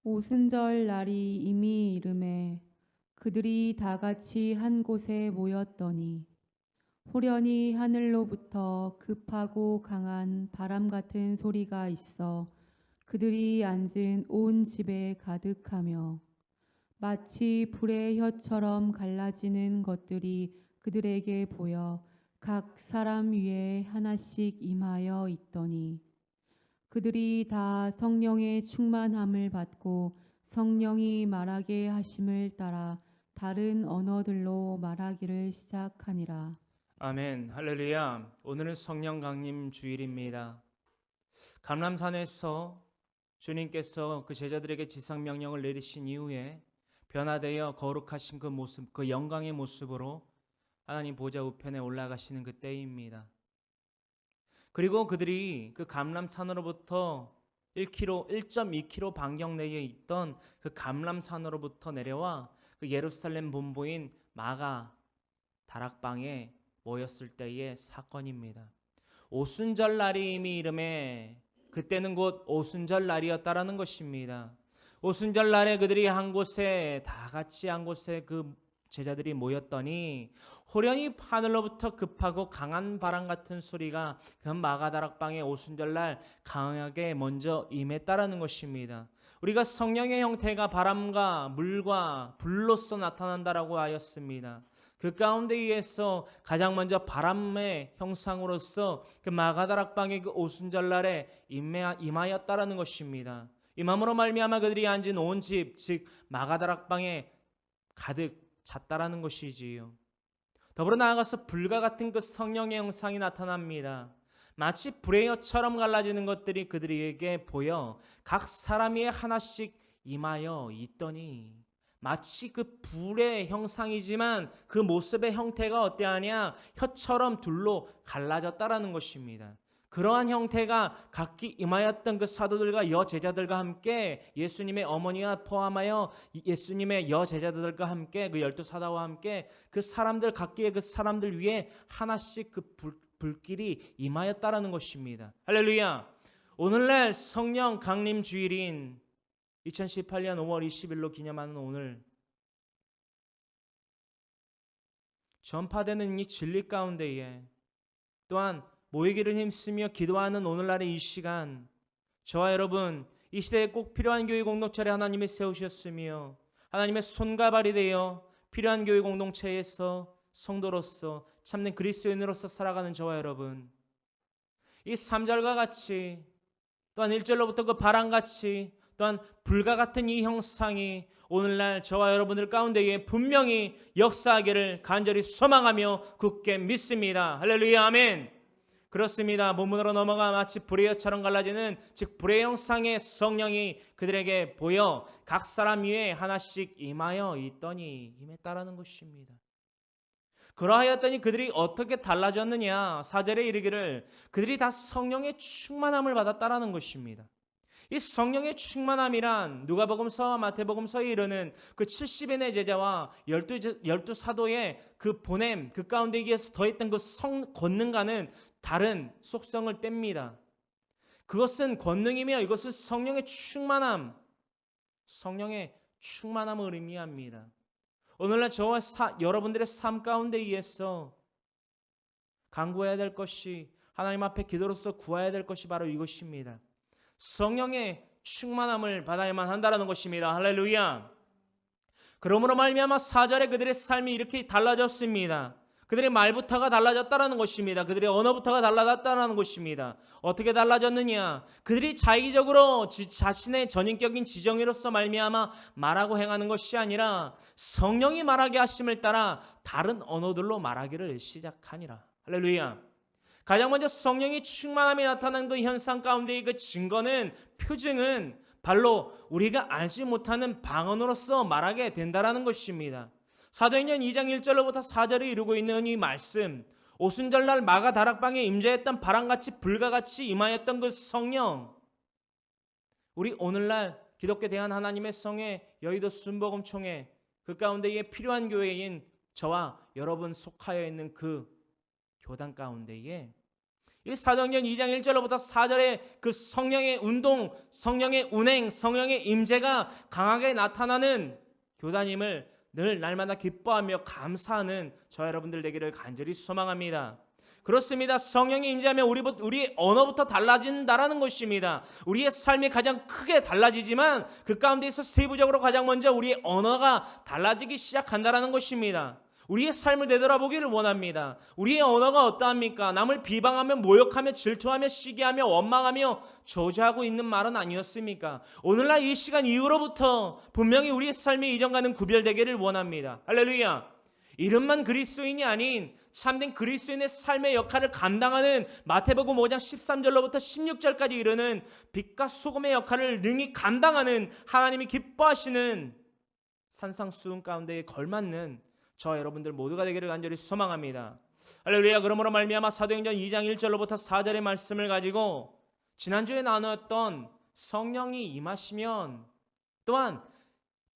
오순절 날이 이미 이르매 그들이 다 같이 한 곳에 모였더니 호련히 하늘로부터 급하고 강한 바람 같은 소리가 있어 그들이 앉은 온 집에 가득하며 마치 불의 혀처럼 갈라지는 것들이 그들에게 보여 각 사람 위에 하나씩 임하여 있더니 그들이 다 성령의 충만함을 받고 성령이 말하게 하심을 따라 다른 언어들로 말하기를 시작하니라. 아멘, 할렐루야. 오늘은 성령 강림 주일입니다. 감람산에서 주님께서 그 제자들에게 지상 명령을 내리신 이후에 변화되어 거룩하신 그 모습, 그 영광의 모습으로 하나님 보좌 우편에 올라가시는 그 때입니다. 그리고 그들이 그 감람산으로부터 1km, 1.2km 반경 내에 있던 그 감람산으로부터 내려와 그 예루살렘 본보인 마가 다락방에 모였을 때의 사건입니다. 오순절 날이 이미 이름에 그때는 곧 오순절 날이었다라는 것입니다. 오순절 날에 그들이 한 곳에 다 같이 한 곳에 그 제자들이 모였더니 호련히 하늘로부터 급하고 강한 바람 같은 소리가 그 마가다락방의 오순절 날 강하게 먼저 임했다라는 것입니다. 우리가 성령의 형태가 바람과 물과 불로서 나타난다라고 하였습니다. 그 가운데 에서 가장 먼저 바람의 형상으로서 그 마가다락방의 그 오순절날에 임하였다라는 것입니다. 임함으로 말미암아 그들이 앉은 온 집, 즉 마가다락방에 가득 찼다라는 것이지요. 더불어 나아가서 불과 같은 그 성령의 형상이 나타납니다. 마치 불의 혀처럼 갈라지는 것들이 그들에게 보여 각 사람이 하나씩 임하여 있더니 마치 그 불의 형상이지만 그 모습의 형태가 어떠하냐? 혀처럼 둘로 갈라졌다라는 것입니다. 그러한 형태가 각기 임하였던 그 사도들과 여제자들과 함께 예수님의 어머니와 포함하여 예수님의 여제자들과 함께 그 12사도와 함께 그 사람들 각기의 그 사람들 위에 하나씩 그 불길이 임하였다라는 것입니다. 할렐루야. 오늘날 성령 강림 주일인 2018년 5월 20일로 기념하는 오늘 전파되는 이 진리 가운데에 또한 모이기를 힘쓰며 기도하는 오늘날의 이 시간 저와 여러분 이 시대에 꼭 필요한 교회 공동체를 하나님이 세우셨으며 하나님의 손과 발이 되어 필요한 교회 공동체에서 성도로서 참된 그리스도인으로서 살아가는 저와 여러분 이 3절과 같이 또한 1절로부터 그 바람같이 또한 불과 같은 이 형상이 오늘날 저와 여러분들 가운데에 분명히 역사하기를 간절히 소망하며 굳게 믿습니다. 할렐루야 아멘. 그렇습니다. 본문으로 넘어가 마치 불의 혀처럼 갈라지는 즉 불의 형상의 성령이 그들에게 보여 각 사람 위에 하나씩 임하여 있더니 임했다라는 것입니다. 그러하였더니 그들이 어떻게 달라졌느냐 4절에 이르기를 그들이 다 성령의 충만함을 받았다라는 것입니다. 이 성령의 충만함이란 누가복음서와 마태복음서에 이르는 그 70인의 제자와 12 사도의 그 보냄 그 가운데에서 더했던 그 권능과는 다른 속성을 뗍니다. 그것은 권능이며 이것은 성령의 충만함을 의미합니다. 오늘날 저와 여러분들의 삶 가운데에서 간구해야 될 것이 하나님 앞에 기도로서 구해야 될 것이 바로 이것입니다. 성령의 충만함을 받아야만 한다는 것입니다. 할렐루야. 그러므로 말미암아 4절에 그들의 삶이 이렇게 달라졌습니다. 그들의 말부터가 달라졌다는 것입니다. 그들의 언어부터가 달라졌다는 것입니다. 어떻게 달라졌느냐? 그들이 자의적으로 자신의 전인격인 지정의로서 말미암아 말하고 행하는 것이 아니라 성령이 말하게 하심을 따라 다른 언어들로 말하기를 시작하니라. 할렐루야. 가장 먼저 성령이 충만함이 나타난 그 현상 가운데의 그 증거는 표징은 바로 우리가 알지 못하는 방언으로서 말하게 된다라는 것입니다. 사도행전 2장 1절로부터 4절에 이루고 있는 이 말씀 오순절날 마가 다락방에 임재했던 바람같이 불과같이 임하였던 그 성령 우리 오늘날 기독교 대한 하나님의 성회 여의도 순복음총회 그 가운데에 필요한 교회인 저와 여러분 속하여 있는 그 교단 가운데에 이 사도행전 2장 1절로부터 4절에 그 성령의 운동, 성령의 운행, 성령의 임재가 강하게 나타나는 교단임을 늘 날마다 기뻐하며 감사하는 저 여러분들 되기를 간절히 소망합니다. 그렇습니다. 성령이 임재하면 우리의 언어부터 달라진다라는 것입니다. 우리의 삶이 가장 크게 달라지지만 그 가운데서 세부적으로 가장 먼저 우리의 언어가 달라지기 시작한다라는 것입니다. 우리의 삶을 되돌아보기를 원합니다. 우리의 언어가 어떠합니까? 남을 비방하며 모욕하며 질투하며 시기하며 원망하며 저주하고 있는 말은 아니었습니까? 오늘날 이 시간 이후로부터 분명히 우리의 삶이 이전과는 구별되기를 원합니다. 할렐루야. 이름만 그리스도인이 아닌 참된 그리스도인의 삶의 역할을 감당하는 마태복음 5장 13절로부터 16절까지 이르는 빛과 소금의 역할을 능히 감당하는 하나님이 기뻐하시는 산상수훈 가운데에 걸맞는 저 여러분들 모두가 되기를 간절히 소망합니다. 할렐루야. 그러므로 말미암아 사도행전 2장 1절로부터 4절의 말씀을 가지고 지난주에 나누었던 성령이 임하시면 또한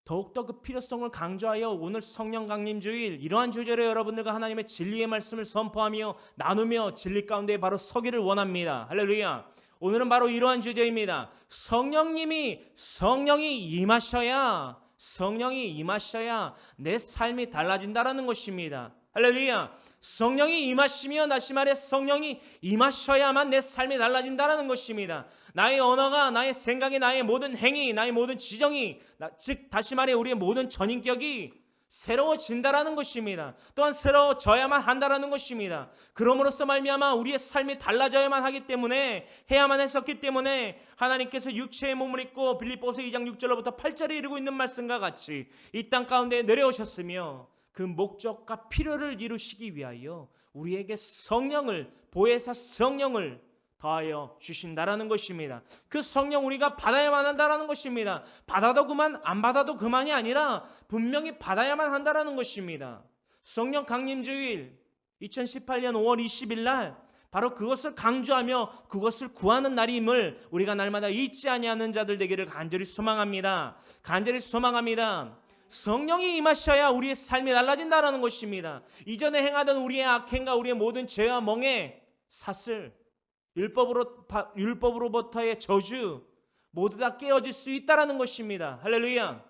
더욱더 그 필요성을 강조하여 오늘 성령 강림 주일 이러한 주제로 여러분들과 하나님의 진리의 말씀을 선포하며 나누며 진리 가운데 바로 서기를 원합니다. 할렐루야. 오늘은 바로 이러한 주제입니다. 성령이 임하셔야 내 삶이 달라진다라는 것입니다. 할렐루야. 성령이 임하시며 다시 말해 성령이 임하셔야만 내 삶이 달라진다라는 것입니다. 나의 언어가, 나의 생각이, 나의 모든 행위, 나의 모든 지정이, 즉 다시 말해 우리의 모든 전인격이 새로워진다라는 것입니다. 또한 새로워져야만 한다라는 것입니다. 그럼으로써 말미암아 우리의 삶이 달라져야만 하기 때문에 해야만 했었기 때문에 하나님께서 육체의 몸을 입고 빌립보서 2장 6절로부터 8절에 이르고 있는 말씀과 같이 이 땅 가운데 내려오셨으며 그 목적과 필요를 이루시기 위하여 우리에게 성령을, 보혜사 성령을 더하여 주신다라는 것입니다. 그 성령 우리가 받아야만 한다라는 것입니다. 받아도 그만, 안 받아도 그만이 아니라 분명히 받아야만 한다라는 것입니다. 성령 강림주일 2018년 5월 20일 날 바로 그것을 강조하며 그것을 구하는 날임을 우리가 날마다 잊지 아니하는 자들 되기를 간절히 소망합니다. 간절히 소망합니다. 성령이 임하셔야 우리의 삶이 달라진다는 것입니다. 이전에 행하던 우리의 악행과 우리의 모든 죄와 멍에 사슬, 율법으로부터의 저주 모두 다 깨어질 수 있다는 것입니다. 할렐루야.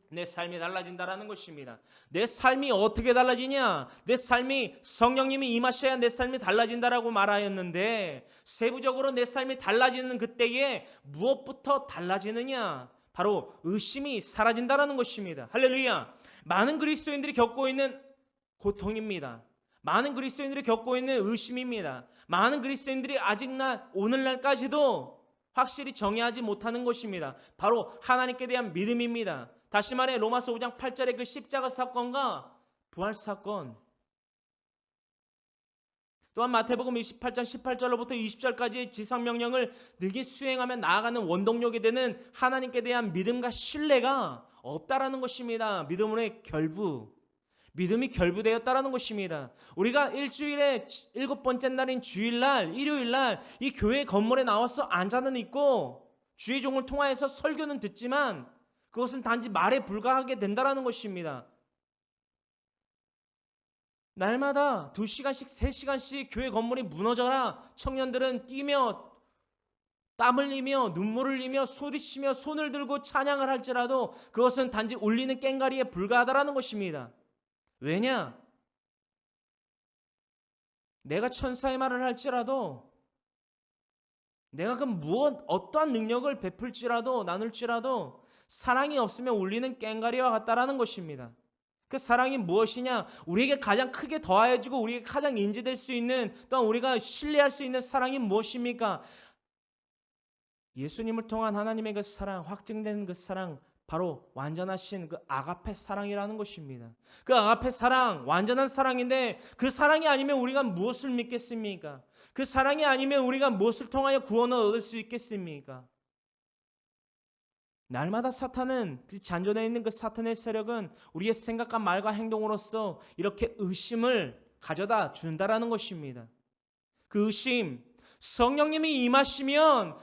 내 삶이 달라진다는 것입니다. 내 삶이 어떻게 달라지냐? 내 삶이 성령님이 임하셔야 내 삶이 달라진다라고 말하였는데 세부적으로 내 삶이 달라지는 그때에 무엇부터 달라지느냐? 바로 의심이 사라진다는 것입니다. 할렐루야. 많은 그리스도인들이 겪고 있는 고통입니다. 많은 그리스도인들이 겪고 있는 의심입니다. 많은 그리스도인들이 오늘날까지도 확실히 정의하지 못하는 것입니다. 바로 하나님께 대한 믿음입니다. 다시 말해 로마서 5장 8절의 그 십자가 사건과 부활 사건, 또한 마태복음 28장 18절로부터 20절까지의 지상명령을 능히 수행하며 나아가는 원동력이 되는 하나님께 대한 믿음과 신뢰가 없다라는 것입니다. 믿음이 결부되었다라는 것입니다. 우리가 일주일에 7번째 날인 주일날, 일요일날 이 교회 건물에 나와서 앉아는 있고 주의 종을 통하여서 설교는 듣지만 그것은 단지 말에 불과하게 된다라는 것입니다. 날마다 2시간씩 3시간씩 교회 건물이 무너져라 청년들은 뛰며 땀 흘리며 눈물을 흘리며 소리치며 손을 들고 찬양을 할지라도 그것은 단지 울리는 꽹과리에 불과하다라는 것입니다. 왜냐? 내가 천사의 말을 할지라도 내가 어떠한 능력을 베풀지라도 나눌지라도 사랑이 없으면 울리는 꽹과리와 같다라는 것입니다. 그 사랑이 무엇이냐? 우리에게 가장 크게 더하여지고 우리에게 가장 인지될 수 있는 또한 우리가 신뢰할 수 있는 사랑이 무엇입니까? 예수님을 통한 하나님의 그 사랑, 확증된 그 사랑, 바로 완전하신 그 아가페 사랑이라는 것입니다. 그 아가페 사랑, 완전한 사랑인데 그 사랑이 아니면 우리가 무엇을 믿겠습니까? 그 사랑이 아니면 우리가 무엇을 통하여 구원을 얻을 수 있겠습니까? 날마다 사탄은, 그 잔존해 있는 그 사탄의 세력은 우리의 생각과 말과 행동으로서 이렇게 의심을 가져다 준다라는 것입니다. 그 의심, 성령님이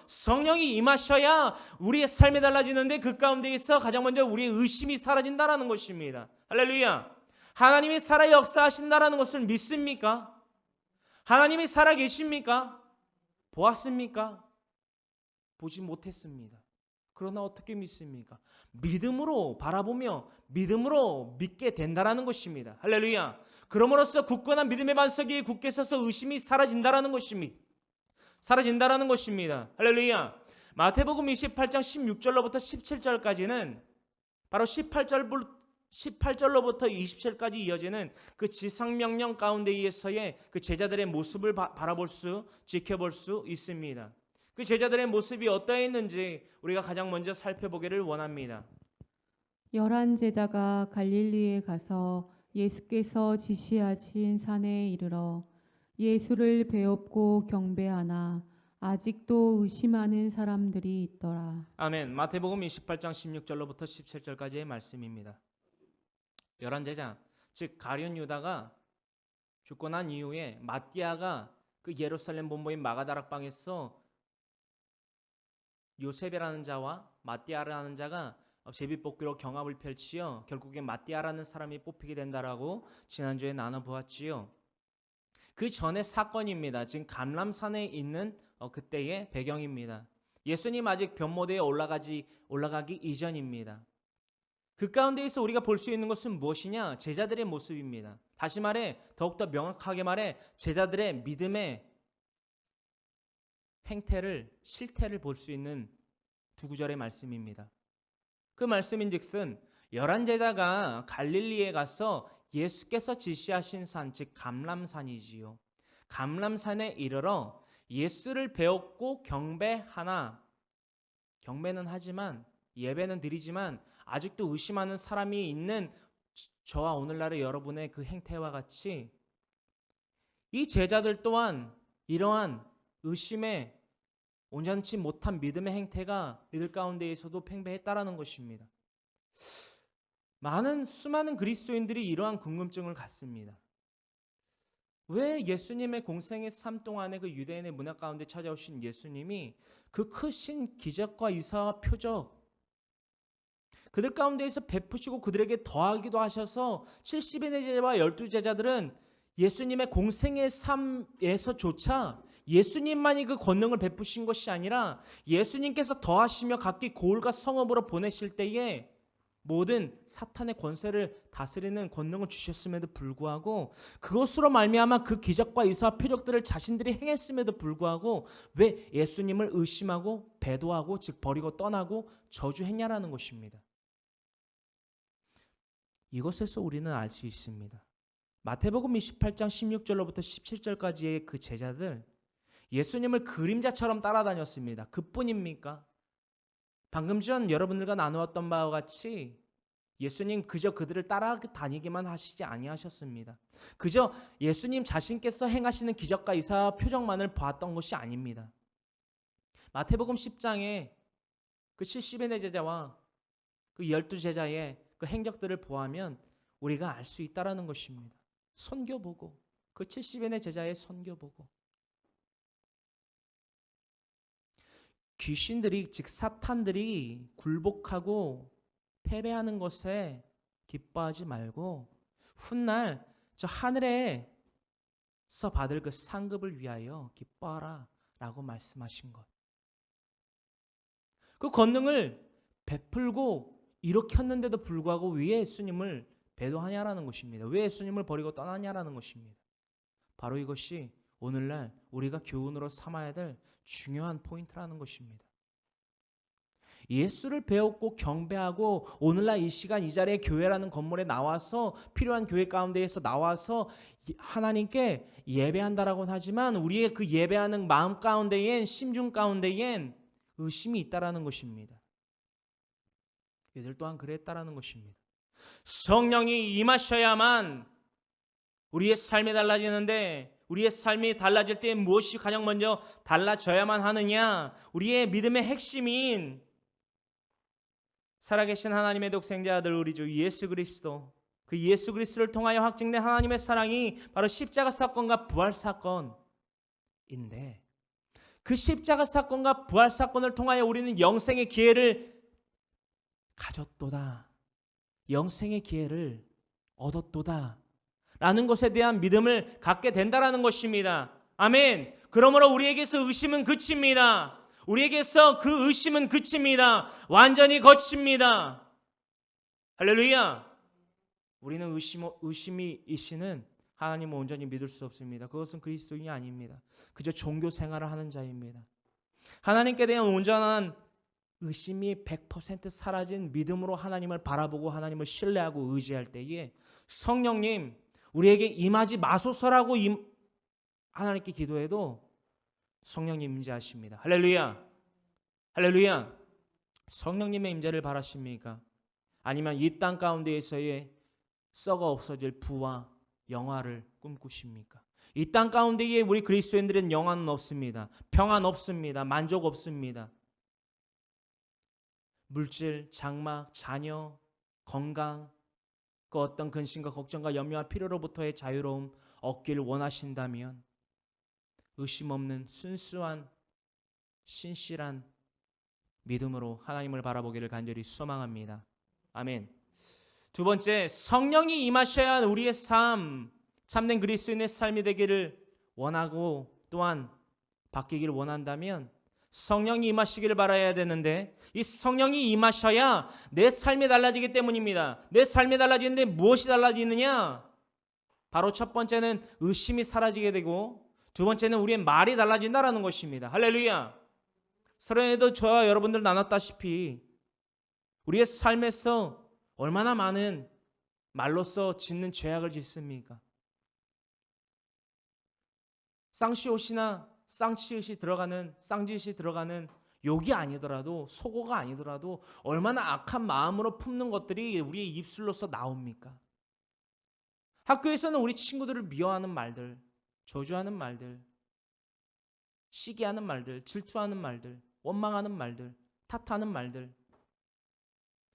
성령이 임하셔야 우리의 삶이 달라지는데 그 가운데에서 가장 먼저 우리의 의심이 사라진다라는 것입니다. 할렐루야. 하나님이 살아 역사하신다라는 것을 믿습니까? 하나님이 살아 계십니까? 보았습니까? 보지 못했습니다. 그러나 어떻게 믿습니까? 믿음으로 바라보며 믿음으로 믿게 된다라는 것입니다. 할렐루야. 그럼으로써 굳건한 믿음의 반석이 굳게 서서 의심이 사라진다라는 것입니다. 사라진다라는 것입니다. 할렐루야. 마태복음 28장 16절로부터 17절까지는 바로 18절로부터 27절까지 이어지는 그 지상명령 가운데에서의 그 제자들의 모습을 바라볼 수, 지켜볼 수 있습니다. 그 제자들의 모습이 어떠했는지 우리가 가장 먼저 살펴보기를 원합니다. 11 제자가 갈릴리에 가서 예수께서 지시하신 산에 이르러 예수를 배웁고 경배하나 아직도 의심하는 사람들이 있더라. 아멘. 마태복음 28장 16절로부터 17절까지의 말씀입니다. 11 제자, 즉 가룟 유다가 죽고 난 이후에 마띠아가 그 예루살렘 본부인 마가다락방에서 요셉이라는 자와 마띠아라는 자가 제비뽑기로 경합을 펼치어 결국에 마띠아라는 사람이 뽑히게 된다라고 지난주에 나눠보았지요. 그 전의 사건입니다. 지금 감람산에 있는 그때의 배경입니다. 예수님 아직 변모대에 올라가기 이전입니다. 그 가운데에서 우리가 볼 수 있는 것은 무엇이냐? 제자들의 모습입니다. 다시 말해 더욱더 명확하게 말해 제자들의 믿음의 행태를 실태를 볼 수 있는 두 구절의 말씀입니다. 그 말씀인즉슨 11 제자가 갈릴리에 가서 예수께서 지시하신 산, 즉 감람산이지요. 감람산에 이르러 예수를 배웠고 경배하나, 경배는 하지만 예배는 드리지만 아직도 의심하는 사람이 있는 저와 오늘날의 여러분의 그 행태와 같이 이 제자들 또한 이러한 의심에 온전치 못한 믿음의 행태가 이들 가운데에서도 팽배했다라는 것입니다. 수많은 그리스도인들이 이러한 궁금증을 갖습니다. 왜 예수님의 공생의 삶 동안에 그 유대인의 문화 가운데 찾아오신 예수님이 그 크신 기적과 이사와 표적 그들 가운데에서 베푸시고 그들에게 더하기도 하셔서 70인의 제자와 12제자들은 예수님의 공생의 삶에서조차 예수님만이 그 권능을 베푸신 것이 아니라 예수님께서 더하시며 각기 고을과 성읍으로 보내실 때에 모든 사탄의 권세를 다스리는 권능을 주셨음에도 불구하고 그것으로 말미암아 그 기적과 이사와 표적들을 자신들이 행했음에도 불구하고 왜 예수님을 의심하고 배도하고 즉 버리고 떠나고 저주했냐라는 것입니다. 이것에서 우리는 알 수 있습니다. 마태복음 28장 16절로부터 17절까지의 그 제자들 예수님을 그림자처럼 따라다녔습니다. 그뿐입니까? 방금 전 여러분들과 나누었던 바와 같이 예수님 그저 그들을 따라다니기만 하시지 아니하셨습니다. 그저 예수님 자신께서 행하시는 기적과 이사와 표적만을 보았던 것이 아닙니다. 마태복음 10장에 그 70인의 제자와 그 12제자의 그 행적들을 보아하면 우리가 알 수 있다라는 것입니다. 선교보고 그 70인의 제자의 선교보고 귀신들이 즉 사탄들이 굴복하고 패배하는 것에 기뻐하지 말고 훗날 저 하늘에서 받을 그 상급을 위하여 기뻐하라 라고 말씀하신 것. 그 권능을 베풀고 일으켰는데도 불구하고 왜 예수님을 배도하냐라는 것입니다. 왜 예수님을 버리고 떠나냐라는 것입니다. 바로 이것이 오늘날 우리가 교훈으로 삼아야 될 중요한 포인트라는 것입니다. 예수를 배웠고 경배하고 오늘날 이 시간 이 자리에 교회라는 건물에 나와서 필요한 교회 가운데에서 나와서 하나님께 예배한다라고는 하지만 우리의 그 예배하는 마음 가운데엔 심중 가운데엔 의심이 있다라는 것입니다. 이들 또한 그랬다라는 것입니다. 성령이 임하셔야만 우리의 삶이 달라지는데 우리의 삶이 달라질 때 무엇이 가장 먼저 달라져야만 하느냐? 우리의 믿음의 핵심인 살아계신 하나님의 독생자 아들 우리 주 예수 그리스도, 그 예수 그리스도를 통하여 확증된 하나님의 사랑이 바로 십자가 사건과 부활 사건인데 그 십자가 사건과 부활 사건을 통하여 우리는 영생의 기회를 가졌도다. 영생의 기회를 얻었도다. 라는 것에 대한 믿음을 갖게 된다라는 것입니다. 아멘. 그러므로 우리에게서 의심은 그칩니다. 우리에게서 그 의심은 그칩니다. 완전히 거칩니다. 할렐루야. 우리는 의심이 이시는 하나님을 온전히 믿을 수 없습니다. 그것은 그리스도인이 아닙니다. 그저 종교 생활을 하는 자입니다. 하나님께 대한 온전한 의심이 100% 사라진 믿음으로 하나님을 바라보고 하나님을 신뢰하고 의지할 때에 성령님 우리에게 임하지 마소서라고 하나님께 기도해도 성령님 임재하십니다. 할렐루야. 할렐루야. 성령님의 임재를 바라십니까? 아니면 이 땅 가운데에서의 썩어 없어질 부와 영화를 꿈꾸십니까? 이 땅 가운데에 우리 그리스도인들은 영화는 없습니다. 평안 없습니다. 만족 없습니다. 물질, 장막, 자녀, 건강, 그 어떤 근심과 걱정과 염려와 필요로부터의 자유로움 얻기를 원하신다면 의심 없는 순수한 신실한 믿음으로 하나님을 바라보기를 간절히 소망합니다. 아멘. 두 번째, 성령이 임하셔야 우리의 삶, 참된 그리스도인의 삶이 되기를 원하고 또한 바뀌기를 원한다면 성령이 임하시기를 바라야 되는데 이 성령이 임하셔야 내 삶이 달라지기 때문입니다. 내 삶이 달라지는데 무엇이 달라지느냐? 바로 첫 번째는 의심이 사라지게 되고 두 번째는 우리의 말이 달라진다라는 것입니다. 할렐루야. 서론에도 저와 여러분들 나눴다시피 우리의 삶에서 얼마나 많은 말로써 짓는 죄악을 짓습니까? 쌍시옷이나 쌍치읓이 들어가는 쌍짓이 들어가는 욕이 아니더라도 속어가 아니더라도 얼마나 악한 마음으로 품는 것들이 우리의 입술로서 나옵니까? 학교에서는 우리 친구들을 미워하는 말들, 저주하는 말들, 시기하는 말들, 질투하는 말들, 원망하는 말들, 탓하는 말들,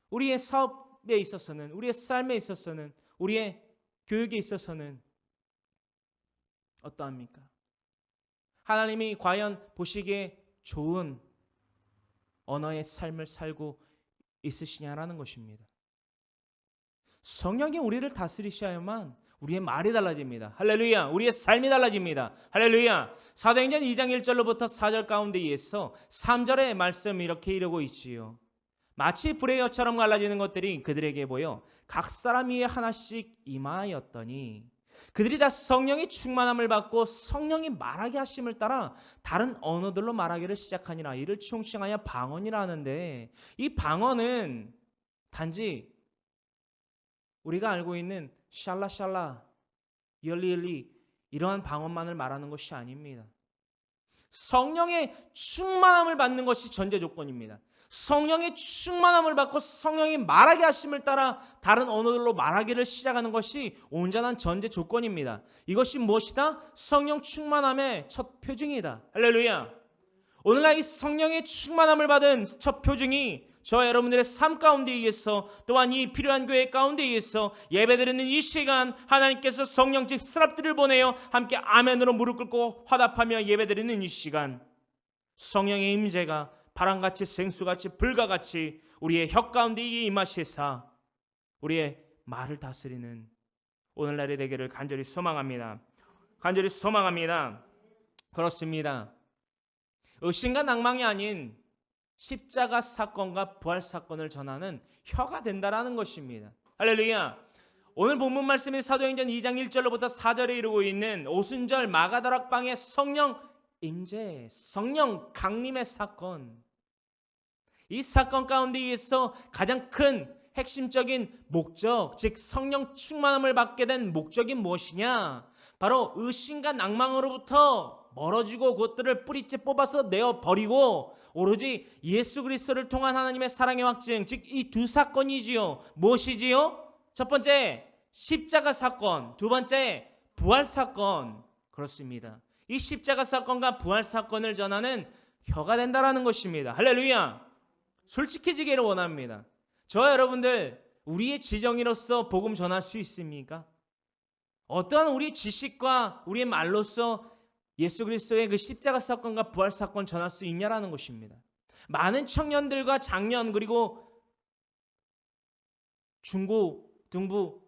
우리의 사업에 있어서는, 우리의 삶에 있어서는, 우리의 교육에 있어서는 어떠합니까? 하나님이 과연 보시기에 좋은 언어의 삶을 살고 있으시냐라는 것입니다. 성령이 우리를 다스리셔야만 우리의 말이 달라집니다. 할렐루야. 우리의 삶이 달라집니다. 할렐루야. 사도행전 2장 1절로부터 4절 가운데에서 3절의 말씀 이렇게 이르고 있지요. 마치 불의 여처럼 갈라지는 것들이 그들에게 보여 각 사람 위에 하나씩 임하였더니 그들이 다 성령의 충만함을 받고 성령이 말하게 하심을 따라 다른 언어들로 말하기를 시작하니라. 이를 총칭하여 방언이라 하는데 이 방언은 단지 우리가 알고 있는 샬라샬라, 열리열리 이러한 방언만을 말하는 것이 아닙니다. 성령의 충만함을 받는 것이 전제 조건입니다. 성령의 충만함을 받고 성령이 말하게 하심을 따라 다른 언어들로 말하기를 시작하는 것이 온전한 전제 조건입니다. 이것이 무엇이다? 성령 충만함의 첫 표징이다. 할렐루야. 오늘날 이 성령의 충만함을 받은 첫 표징이 저와 여러분들의 삶 가운데 의해서 또한 이 필요한 교회 가운데 의해서 예배드리는 이 시간 하나님께서 성령 집사람들을 보내어 함께 아멘으로 무릎 꿇고 화답하며 예배드리는 이 시간 성령의 임재가 바람같이 생수같이 불과같이 우리의 혀 가운데 임하시사 우리의 말을 다스리는 오늘날의 되기를 간절히 소망합니다. 간절히 소망합니다. 그렇습니다. 의심과 낭망이 아닌 십자가 사건과 부활 사건을 전하는 혀가 된다라는 것입니다. 할렐루야. 오늘 본문 말씀이 사도행전 2장 1절로부터 4절에 이르고 있는 오순절 마가다락방의 성령 임재, 성령 강림의 사건. 이 사건 가운데에서 가장 큰 핵심적인 목적, 즉 성령 충만함을 받게 된 목적이 무엇이냐? 바로 의심과 낭망으로부터 멀어지고 그것들을 뿌리째 뽑아서 내어버리고 오로지 예수 그리스도를 통한 하나님의 사랑의 확증, 즉 이 두 사건이지요. 무엇이지요? 첫 번째 십자가 사건, 두 번째 부활 사건. 그렇습니다. 이 십자가 사건과 부활 사건을 전하는 혀가 된다라는 것입니다. 할렐루야. 솔직해지기를 원합니다. 저와 여러분들 우리의 지정의로서 복음 전할 수 있습니까? 어떠한 우리의 지식과 우리의 말로서 예수 그리스도의 그 십자가 사건과 부활 사건 전할 수 있냐라는 것입니다. 많은 청년들과 장년 그리고 중고 등부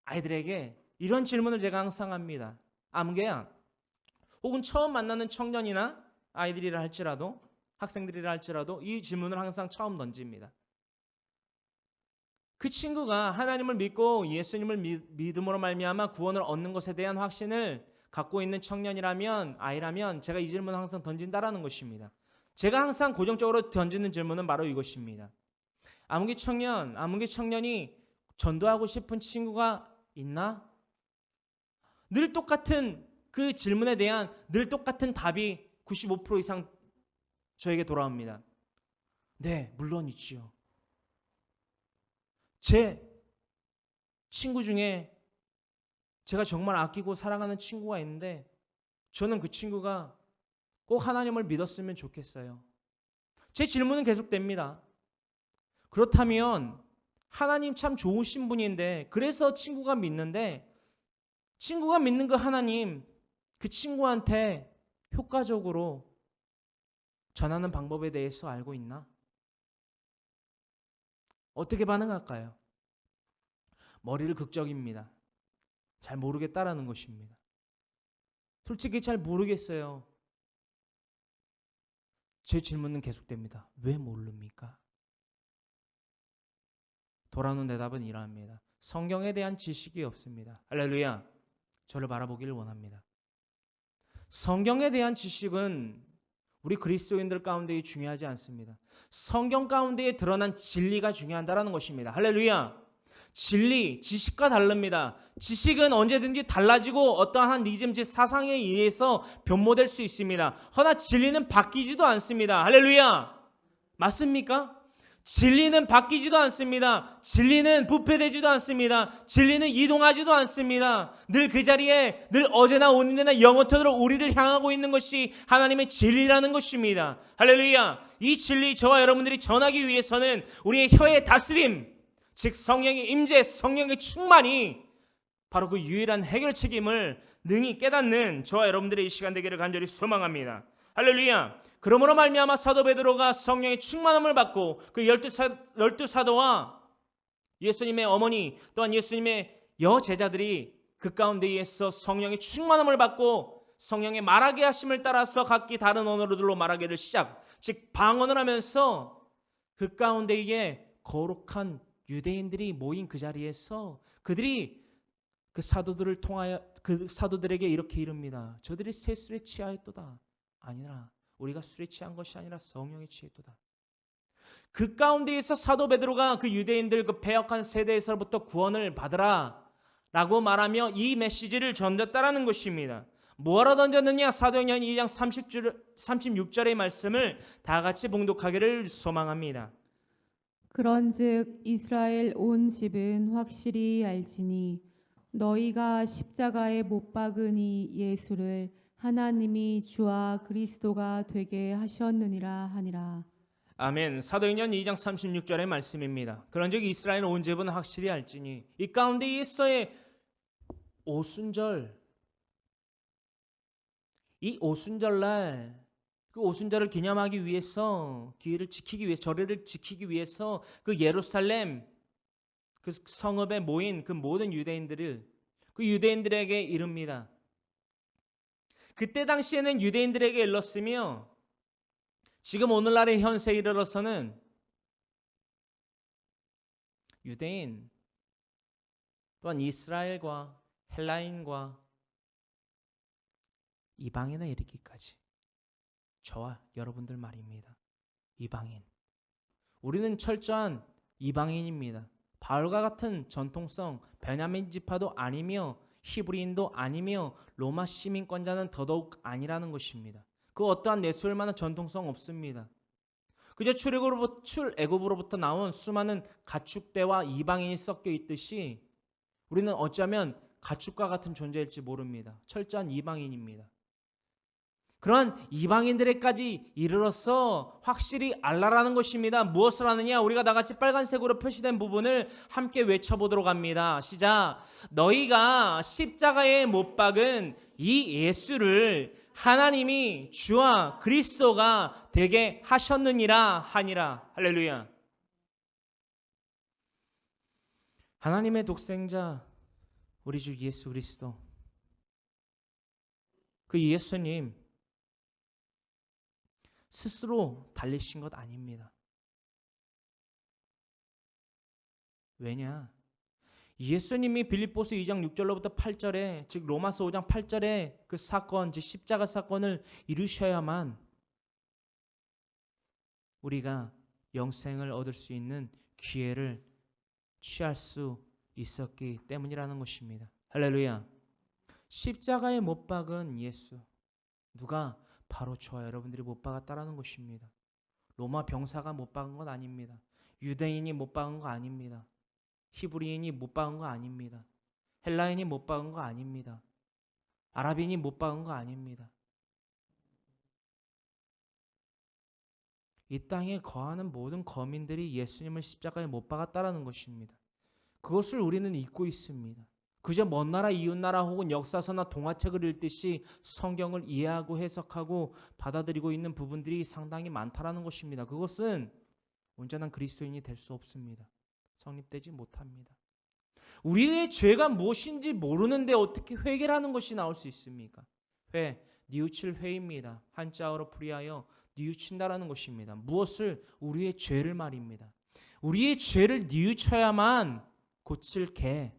아이들에게 이런 질문을 제가 항상 합니다. 아무개야, 혹은 처음 만나는 청년이나 아이들이라 할지라도 학생들이라 할지라도 이 질문을 항상 처음 던집니다. 그 친구가 하나님을 믿고 예수님을 믿음으로 말미암아 구원을 얻는 것에 대한 확신을 갖고 있는 청년이라면 아이라면 제가 이 질문을 항상 던진다라는 것입니다. 제가 항상 고정적으로 던지는 질문은 바로 이것입니다. 아무개 청년이 전도하고 싶은 친구가 있나? 늘 똑같은 그 질문에 대한 늘 똑같은 답이 95% 이상 저에게 돌아옵니다. 네, 물론 있지요. 제 친구 중에 제가 정말 아끼고 사랑하는 친구가 있는데 저는 그 친구가 꼭 하나님을 믿었으면 좋겠어요. 제 질문은 계속됩니다. 그렇다면 하나님 참 좋으신 분인데 그래서 친구가 믿는데 친구가 믿는 그 하나님 그 친구한테 효과적으로 전하는 방법에 대해서 알고 있나? 어떻게 반응할까요? 머리를 극적입니다. 잘 모르겠다라는 것입니다. 솔직히 잘 모르겠어요. 제 질문은 계속됩니다. 왜 모릅니까? 돌아오는 대답은 이러합니다. 성경에 대한 지식이 없습니다. 할렐루야. 저를 바라보기를 원합니다. 성경에 대한 지식은 우리 그리스도인들 가운데 중요하지 않습니다. 성경 가운데에 드러난 진리가 중요하다는 것입니다. 할렐루야. 진리, 지식과 다릅니다. 지식은 언제든지 달라지고 어떠한 니즘지 사상에 의해서 변모될 수 있습니다. 허나 진리는 바뀌지도 않습니다. 할렐루야. 맞습니까? 진리는 바뀌지도 않습니다. 진리는 부패되지도 않습니다. 진리는 이동하지도 않습니다. 늘 그 자리에 늘 어제나 오늘이나 영원토록 우리를 향하고 있는 것이 하나님의 진리라는 것입니다. 할렐루야. 이 진리 저와 여러분들이 전하기 위해서는 우리의 혀의 다스림, 즉 성령의 임재, 성령의 충만이 바로 그 유일한 해결책임을 능히 깨닫는 저와 여러분들의 이 시간 되기를 간절히 소망합니다. 할렐루야. 그러므로 말미암아 사도 베드로가 성령의 충만함을 받고 그 열두 사도와 예수님의 어머니 또한 예수님의 여제자들이 그 가운데에서 성령의 충만함을 받고 성령의 말하게 하심을 따라서 각기 다른 언어들로 말하기를 즉 방언을 하면서 그 가운데에 거룩한 유대인들이 모인 그 자리에서 그들이 그 사도들을 통하여 그 사도들에게 이렇게 이릅니다. 저들이 새 술에 취하였도다. 아니라 우리가 술에 취한 것이 아니라 성령에 취했도다. 그 가운데에서 사도 베드로가 그 유대인들 그 패역한 세대에서부터 구원을 받으라 라고 말하며 이 메시지를 전졌다라는 것입니다. 뭐하러 던졌느냐? 사도행전 2장 36절의 말씀을 다 같이 봉독하기를 소망합니다. 그런즉 이스라엘 온 집은 확실히 알지니 너희가 십자가에 못 박으니 예수를 하나님이 주와 그리스도가 되게 하셨느니라 하니라. 아멘. 사도행전 2장 36절의 말씀입니다. 그런즉 이스라엘 온 집은 확실히 알지니 이 가운데 예수의 오순절, 이 오순절날 그 오순절을 기념하기 위해서 기회를 지키기 위해서 절을 지키기 위해서 그 예루살렘 그 성읍에 모인 그 모든 유대인들을 그 유대인들에게 이릅니다. 그때 당시에는 유대인들에게 일렀으며 지금 오늘날의 현세에 이르러서는 유대인 또한 이스라엘과 헬라인과 이방인에 이르기까지 저와 여러분들 말입니다. 이방인. 우리는 철저한 이방인입니다. 바울과 같은 전통성 베냐민 지파도 아니며 히브리인도 아니며 로마 시민권자는 더더욱 아니라는 것입니다. 그 어떠한 내세울 만한 전통성 없습니다. 그저 출애굽으로부터 나온 수많은 가축대와 이방인이 섞여 있듯이 우리는 어쩌면 가축과 같은 존재일지 모릅니다. 철저한 이방인입니다. 그런 이방인들에까지 이르러서 확실히 알라라는 것입니다. 무엇을 하느냐? 우리가 나같이 빨간색으로 표시된 부분을 함께 외쳐보도록 합니다. 시작. 너희가 십자가에 못 박은 이 예수를 하나님이 주와 그리스도가 되게 하셨느니라 하니라. 할렐루야. 하나님의 독생자 우리 주 예수 그리스도 그 예수님 스스로 달리신 것 아닙니다. 왜냐? 예수님이 빌립보서 2장 6절로부터 8절에, 즉 로마서 5장 8절에 그 사건, 즉 십자가 사건을 이루셔야만 우리가 영생을 얻을 수 있는 기회를 취할 수 있었기 때문이라는 것입니다. 할렐루야. 십자가에 못 박은 예수, 누가? 바로 저와 여러분들이 못 박았다라는 것입니다. 로마 병사가 못 박은 건 아닙니다. 유대인이 못 박은 거 아닙니다. 히브리인이 못 박은 거 아닙니다. 헬라인이 못 박은 거 아닙니다. 아랍인이 못 박은 거 아닙니다. 이 땅에 거하는 모든 거민들이 예수님을 십자가에 못 박았다라는 것입니다. 그것을 우리는 잊고 있습니다. 그저 먼 나라 이웃 나라 혹은 역사서나 동화책을 읽듯이 성경을 이해하고 해석하고 받아들이고 있는 부분들이 상당히 많다라는 것입니다. 그것은 온전한 그리스도인이 될 수 없습니다. 성립되지 못합니다. 우리의 죄가 무엇인지 모르는데 어떻게 회개라는 것이 나올 수 있습니까? 뉘우칠 회입니다. 한자어로 풀이하여 뉘우친다라는 것입니다. 무엇을? 우리의 죄를 말입니다. 우리의 죄를 뉘우쳐야만 고칠 개,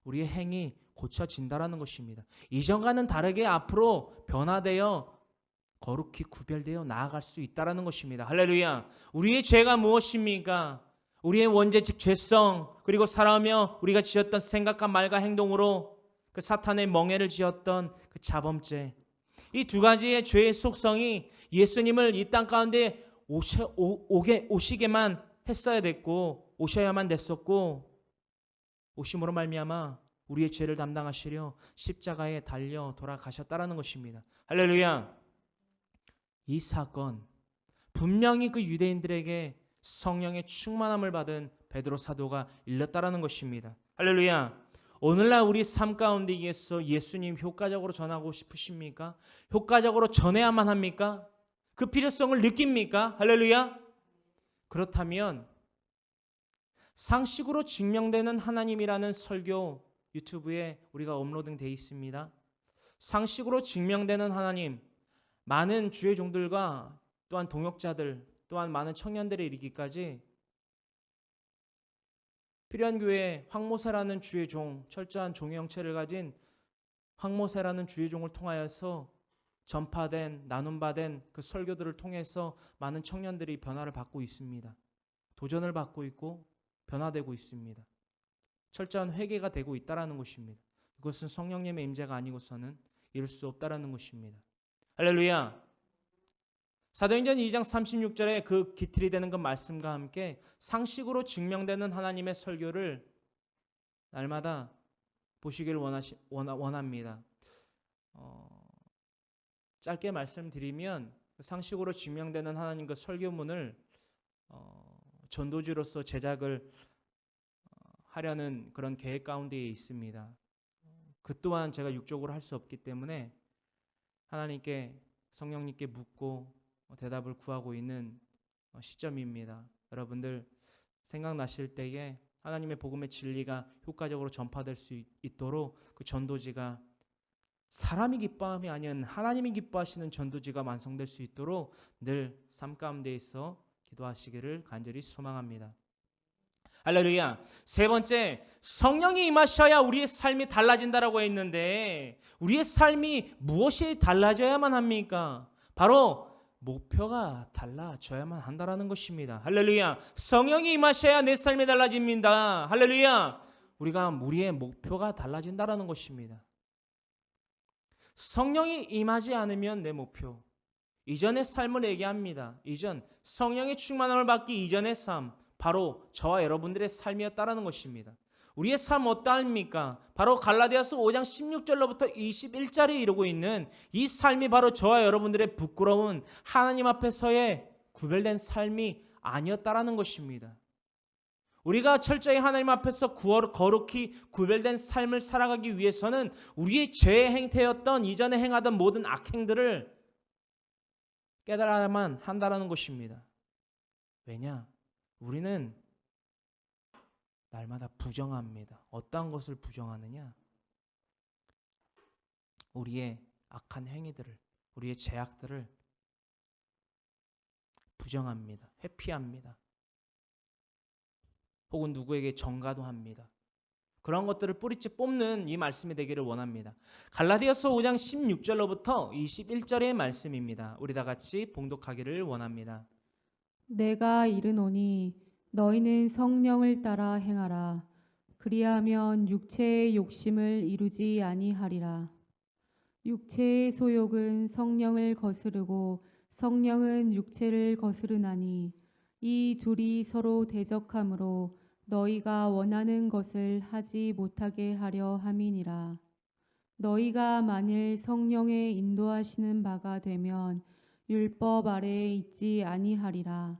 우리의 행이 고쳐진다라는 것입니다. 이전과는 다르게 앞으로 변화되어 거룩히 구별되어 나아갈 수 있다라는 것입니다. 할렐루야. 우리의 죄가 무엇입니까? 우리의 원죄적 죄성, 그리고 살아오며 우리가 지었던 생각과 말과 행동으로 그 사탄의 멍에를 지었던 그 자범죄, 이 두 가지의 죄의 속성이 예수님을 이 땅 가운데 오시게만 했어야 됐고, 오셔야만 됐었고, 오심으로 말미암아 우리의 죄를 담당하시려 십자가에 달려 돌아가셨다라는 것입니다. 할렐루야. 이 사건 분명히 그 유대인들에게 성령의 충만함을 받은 베드로 사도가 일렀다라는 것입니다. 할렐루야. 오늘날 우리 삶 가운데에서 예수님 효과적으로 전하고 싶으십니까? 효과적으로 전해야만 합니까? 그 필요성을 느낍니까? 할렐루야. 그렇다면 상식으로 증명되는 하나님이라는 설교 유튜브에 우리가 업로드되어 있습니다. 상식으로 증명되는 하나님, 많은 주의 종들과 또한 동역자들, 또한 많은 청년들에 이르기까지 필요한 교회 황모세라는 주의 종, 철저한 종의 형체를 가진 황모세라는 주의 종을 통하여서 전파된, 나눔받은 그 설교들을 통해서 많은 청년들이 변화를 받고 있습니다. 도전을 받고 있고 변화되고 있습니다. 철저한 회개가 되고 있다라는 것입니다. 그것은 성령님의 임재가 아니고서는 이룰 수 없다라는 것입니다. 할렐루야. 사도행전 2장 36절에 그 기틀이 되는 그 말씀과 함께 상식으로 증명되는 하나님의 설교를 날마다 보시길 원합니다. 짧게 말씀드리면 상식으로 증명되는 하나님 그 설교문을 전도지로서 제작을 하려는 그런 계획 가운데에 있습니다. 그 또한 제가 육적으로 할 수 없기 때문에 하나님께, 성령님께 묻고 대답을 구하고 있는 시점입니다. 여러분들 생각나실 때에 하나님의 복음의 진리가 효과적으로 전파될 수 있도록 그 전도지가 사람이 기뻐함이 아닌 하나님이 기뻐하시는 전도지가 완성될 수 있도록 늘 삶 가운데에서 기도하시기를 간절히 소망합니다. 할렐루야. 세 번째, 성령이 임하셔야 우리의 삶이 달라진다라고 했는데 우리의 삶이 무엇이 달라져야만 합니까? 바로 목표가 달라져야만 한다라는 것입니다. 할렐루야. 성령이 임하셔야 내 삶이 달라집니다. 할렐루야. 우리의 목표가 달라진다라는 것입니다. 성령이 임하지 않으면 내 목표, 이전의 삶을 얘기합니다. 성령의 충만함을 받기 이전의 삶, 바로 저와 여러분들의 삶이었다라는 것입니다. 우리의 삶 어떠합니까? 바로 갈라디아서 5장 16절로부터 21절에 이루고 있는 이 삶이 바로 저와 여러분들의 부끄러운 하나님 앞에서의 구별된 삶이 아니었다라는 것입니다. 우리가 철저히 하나님 앞에서 거룩히 구별된 삶을 살아가기 위해서는 우리의 죄의 행태였던 이전에 행하던 모든 악행들을 깨달아야만 한다라는 것입니다. 왜냐? 우리는 날마다 부정합니다. 어떠한 것을 부정하느냐? 우리의 악한 행위들을, 우리의 죄악들을 부정합니다. 회피합니다. 혹은 누구에게 전가도 합니다. 그런 것들을 뿌리째 뽑는 이 말씀이 되기를 원합니다. 갈라디아서 5장 16절로부터 21절의 말씀입니다. 우리 다 같이 봉독하기를 원합니다. 내가 이르노니 너희는 성령을 따라 행하라. 그리하면 육체의 욕심을 이루지 아니하리라. 육체의 소욕은 성령을 거스르고 성령은 육체를 거스르나니 이 둘이 서로 대적하므로 너희가 원하는 것을 하지 못하게 하려 함이니라. 너희가 만일 성령의 인도하시는 바가 되면 율법 아래에 있지 아니하리라.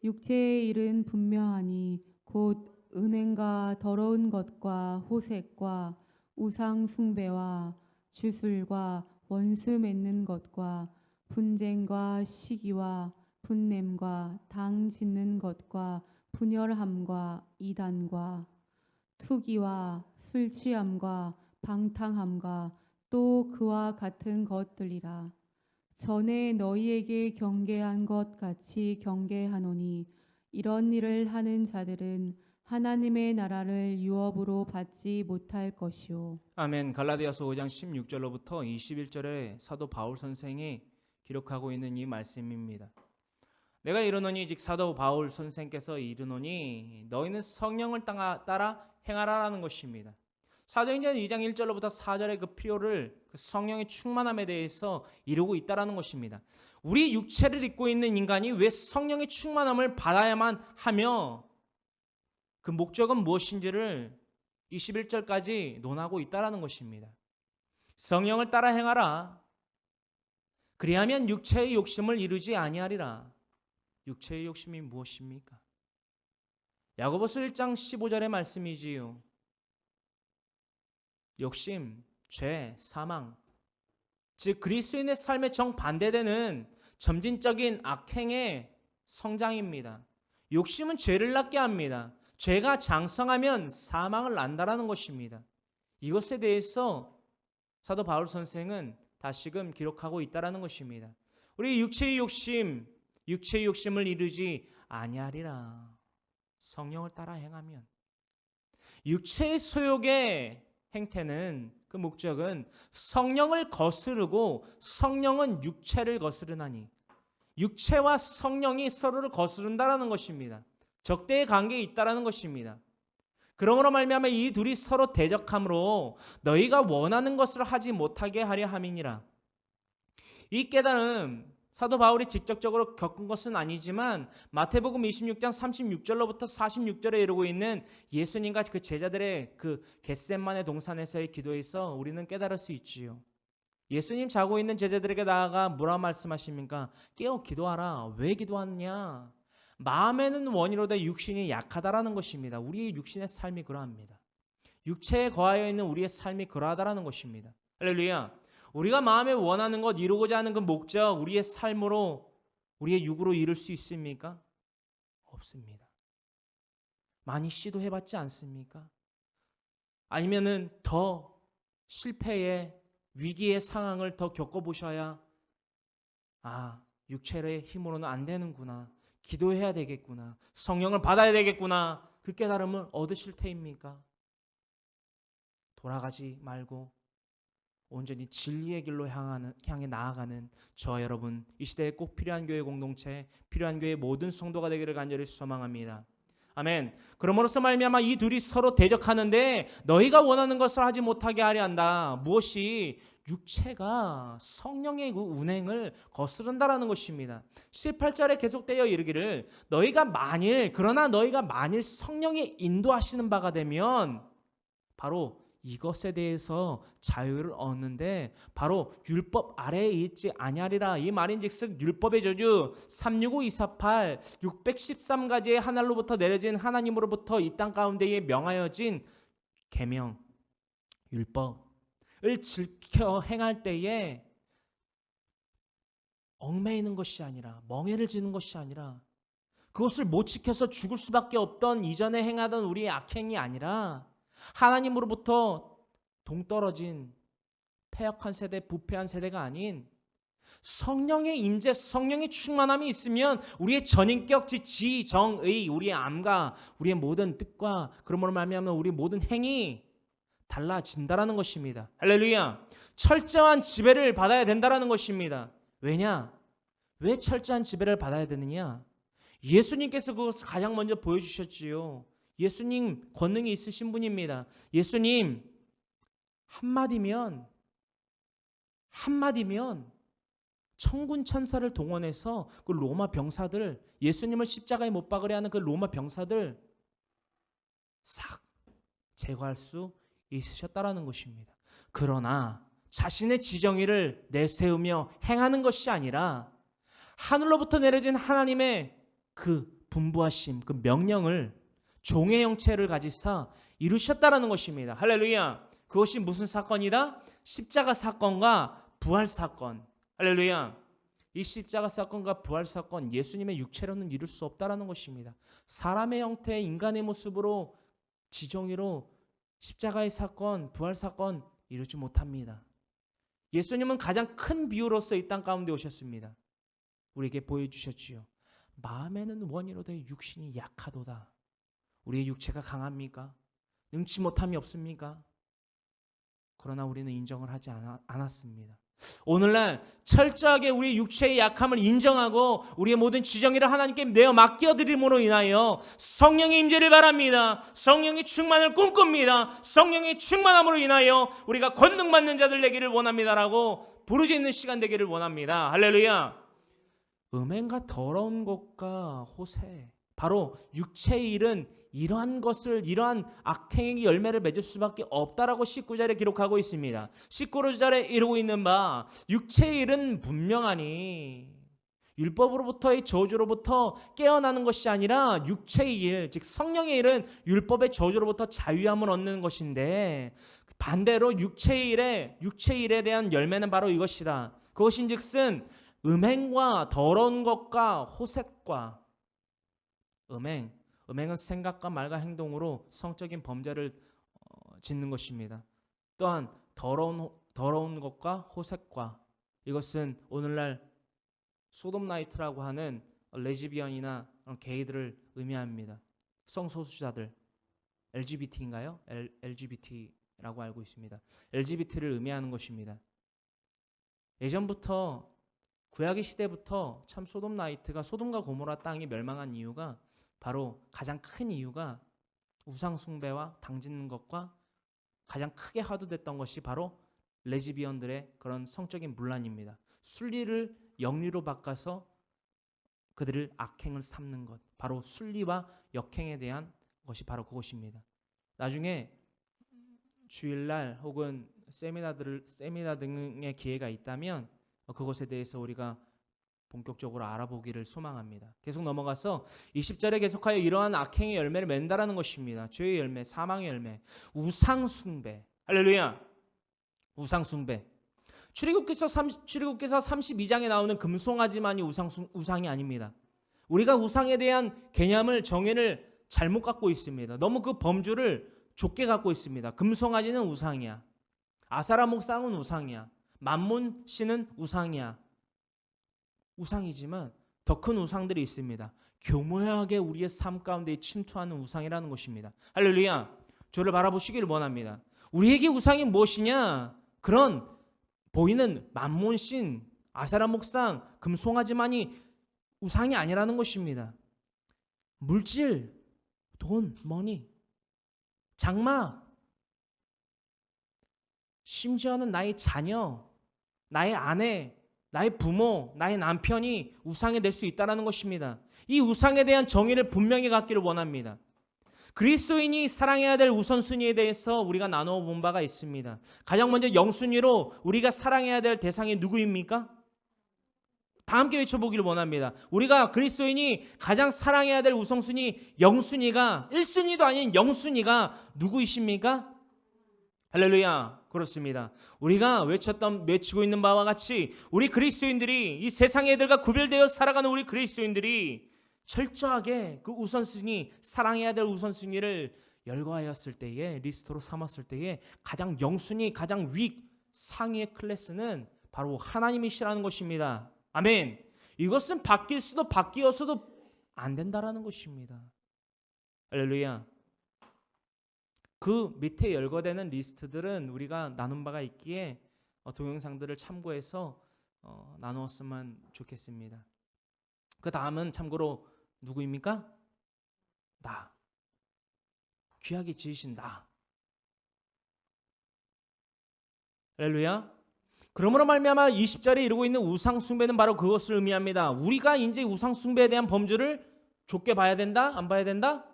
육체의 일은 분명하니 곧 음행과 더러운 것과 호색과 우상 숭배와 주술과 원수 맺는 것과 분쟁과 시기와 분냄과 당 짓는 것과 분열함과 이단과 투기와 술 취함과 방탕함과 또 그와 같은 것들이라. 전에 너희에게 경계한 것 같이 경계하노니 이런 일을 하는 자들은 하나님의 나라를 유업으로 받지 못할 것이요. 아멘. 갈라디아서 5장 16절로부터 21절에 사도 바울 선생이 기록하고 있는 이 말씀입니다. 내가 이르노니 즉 사도 바울 선생께서 이르노니 너희는 성령을 따라 행하라라는 것입니다. 사도행전 2장 1절로부터 4절의 그 필요를 그 성령의 충만함에 대해서 이루고 있다라는 것입니다. 우리 육체를 입고 있는 인간이 왜 성령의 충만함을 받아야만 하며 그 목적은 무엇인지를 21절까지 논하고 있다라는 것입니다. 성령을 따라 행하라. 그리하면 육체의 욕심을 이루지 아니하리라. 육체의 욕심이 무엇입니까? 야고보서 1장 15절의 말씀이지요. 욕심, 죄, 사망, 즉 그리스도인의 삶에 정반대되는 점진적인 악행의 성장입니다. 욕심은 죄를 낳게 합니다. 죄가 장성하면 사망을 낳는다라는 것입니다. 이것에 대해서 사도 바울 선생은 다시금 기록하고 있다라는 것입니다. 우리 육체의 욕심을 이루지 아니하리라. 성령을 따라 행하면 육체의 소욕의 행태는 그 목적은 성령을 거스르고 성령은 육체를 거스르나니 육체와 성령이 서로를 거스른다라는 것입니다. 적대의 관계에 있다라는 것입니다. 그러므로 말미암아 이 둘이 서로 대적함으로 너희가 원하는 것을 하지 못하게 하려 함이니라. 이 깨달음 사도 바울이 직접적으로 겪은 것은 아니지만 마태복음 26장 36절로부터 46절에 이르고 있는 예수님과 그 제자들의 그 겟셋마네 동산에서의 기도에서 우리는 깨달을 수 있지요. 예수님 자고 있는 제자들에게 나아가 뭐라 말씀하십니까? 깨어 기도하라. 왜 기도하느냐? 마음에는 원이로다 육신이 약하다라는 것입니다. 우리의 육신의 삶이 그러합니다. 육체에 거하여 있는 우리의 삶이 그러하다라는 것입니다. 할렐루야. 우리가 마음에 원하는 것, 이루고자 하는 그 목적, 우리의 삶으로, 우리의 육으로 이룰 수 있습니까? 없습니다. 많이 시도해봤지 않습니까? 아니면은 더 실패의 위기의 상황을 더 겪어보셔야 육체의 힘으로는 안 되는구나. 기도해야 되겠구나. 성령을 받아야 되겠구나. 그 깨달음을 얻으실 테입니까? 돌아가지 말고 온전히 진리의 길로 향해 나아가는 저와 여러분, 이 시대에 꼭 필요한 교회 공동체, 필요한 교회 모든 성도가 되기를 간절히 소망합니다. 아멘. 그러므로서 말미암아 이 둘이 서로 대적하는데 너희가 원하는 것을 하지 못하게 하려 한다. 무엇이? 육체가 성령의 그 운행을 거스른다라는 것입니다. 18절에 계속되어 이르기를 그러나 너희가 만일 성령의 인도하시는 바가 되면 바로 이것에 대해서 자유를 얻는데 바로 율법 아래에 있지 아니하리라. 이 말인즉슨 율법의 저주 365-248 613가지의 하늘로부터 내려진 하나님으로부터 이 땅 가운데에 명하여진 계명 율법을 지켜 행할 때에 얽매이는 것이 아니라 멍해를 지는 것이 아니라 그것을 못 지켜서 죽을 수밖에 없던 이전에 행하던 우리의 악행이 아니라 하나님으로부터 동떨어진 패역한 세대, 부패한 세대가 아닌 성령의 임재, 성령의 충만함이 있으면 우리의 전인격, 지, 정, 의, 우리의 암과 우리의 모든 뜻과 그러므로 말미암아 우리의 모든 행위 달라진다라는 것입니다. 할렐루야. 철저한 지배를 받아야 된다라는 것입니다. 왜냐? 왜 철저한 지배를 받아야 되느냐? 예수님께서 그것을 가장 먼저 보여주셨지요. 예수님 권능이 있으신 분입니다. 예수님 한마디면 천군 천사를 동원해서 그 로마 병사들, 예수님을 십자가에 못 박으려 하는 그 로마 병사들 싹 제거할 수 있으셨다라는 것입니다. 그러나 자신의 지정의를 내세우며 행하는 것이 아니라 하늘로부터 내려진 하나님의 그 분부하심, 그 명령을 종의 형체를 가지사 이루셨다라는 것입니다. 할렐루야. 그것이 무슨 사건이다? 십자가 사건과 부활 사건. 할렐루야. 이 십자가 사건과 부활 사건, 예수님의 육체로는 이룰 수 없다라는 것입니다. 사람의 형태, 인간의 모습으로 지정의로 십자가의 사건, 부활 사건 이루지 못합니다. 예수님은 가장 큰 비유로서 이 땅 가운데 오셨습니다. 우리에게 보여주셨지요. 마음에는 원이로되 육신이 약하도다. 우리의 육체가 강합니까? 능치 못함이 없습니까? 그러나 우리는 인정을 하지 않았습니다. 오늘날 철저하게 우리의 육체의 약함을 인정하고 우리의 모든 지정의를 하나님께 내어 맡겨드림으로 인하여 성령의 임재를 바랍니다. 성령의 충만을 꿈꿉니다. 성령의 충만함으로 인하여 우리가 권능받는 자들 되기를 원합니다라고 부르짖는 시간 되기를 원합니다. 할렐루야. 음행과 더러운 것과 호세, 바로 육체의 일은 이러한 악행의 열매를 맺을 수밖에 없다라고 19절에 기록하고 있습니다. 19절에 이루고 있는 바 육체의 일은 분명하니 율법으로부터의 저주로부터 깨어나는 것이 아니라 육체의 일, 즉 성령의 일은 율법의 저주로부터 자유함을 얻는 것인데 반대로 육체의 일에 대한 열매는 바로 이것이다. 그것인즉슨 음행과 더러운 것과 호색과 음행은 생각과 말과 행동으로 성적인 범죄를 짓는 것입니다. 또한 더러운 것과 호색과 이것은 오늘날 소돔나이트라고 하는 레즈비언이나 게이들을 의미합니다. 성소수자들, LGBT인가요? LGBT라고 알고 있습니다. LGBT를 의미하는 것입니다. 예전부터 구약의 시대부터 참 소돔과 고모라 땅이 멸망한 이유가 바로 가장 큰 이유가 우상 숭배와 당짓는 것과 가장 크게 화두됐던 것이 바로 레즈비언들의 그런 성적인 문란입니다. 순리를 영리로 바꿔서 그들을 악행을 삼는 것, 바로 순리와 역행에 대한 것이 바로 그것입니다. 나중에 주일날 혹은 세미나 등의 기회가 있다면 그것에 대해서 우리가 본격적으로 알아보기를 소망합니다. 계속 넘어가서 20절에 계속하여 이러한 악행의 열매를 맺는다라는 것입니다. 죄의 열매, 사망의 열매, 우상숭배. 할렐루야. 우상숭배. 출애굽기서 32장에 나오는 금송아지만이 우상이 아닙니다. 우리가 우상에 대한 개념을 정의를 잘못 갖고 있습니다. 너무 그 범주를 좁게 갖고 있습니다. 금송아지는 우상이야. 아사라 목상은 우상이야. 만몬 씨는 우상이야. 우상이지만 더 큰 우상들이 있습니다. 교묘하게 우리의 삶 가운데 침투하는 우상이라는 것입니다. 할렐루야. 저를 바라보시기를 원합니다. 우리에게 우상이 무엇이냐? 그런 보이는 만몬신, 아사라 목상, 금송아지만이 우상이 아니라는 것입니다. 물질, 돈, 머니, 장막, 심지어는 나의 자녀, 나의 아내, 나의 부모, 나의 남편이 우상이 될 수 있다는 것입니다. 이 우상에 대한 정의를 분명히 갖기를 원합니다. 그리스도인이 사랑해야 될 우선순위에 대해서 우리가 나누어 본 바가 있습니다. 가장 먼저 영순위로 우리가 사랑해야 될 대상이 누구입니까? 다 함께 외쳐보기를 원합니다. 우리가 그리스도인이 가장 사랑해야 될 우선순위, 영순위가 1순위도 아닌 영순위가 누구이십니까? 할렐루야. 그렇습니다. 우리가 외치고 있는 바와 같이 우리 그리스도인들이 이 세상 애들과 구별되어 살아가는 우리 그리스도인들이 철저하게 그 우선순위, 사랑해야 될 우선순위를 열거하였을 때에, 리스트로 삼았을 때에 가장 영순위, 가장 위 상위의 클래스는 바로 하나님이시라는 것입니다. 아멘. 이것은 바뀔 수도 바뀌어서도 안 된다라는 것입니다. 할렐루야. 그 밑에 열거되는 리스트들은 우리가 나눈 바가 있기에 동영상들을 참고해서 나누었으면 좋겠습니다. 그 다음은 참고로 누구입니까? 나. 귀하게 지으신 나. 할렐루야. 그러므로 말미암아 20절에 이루고 있는 우상 숭배는 바로 그것을 의미합니다. 우리가 이제 우상 숭배에 대한 범주를 좁게 봐야 된다? 안 봐야 된다?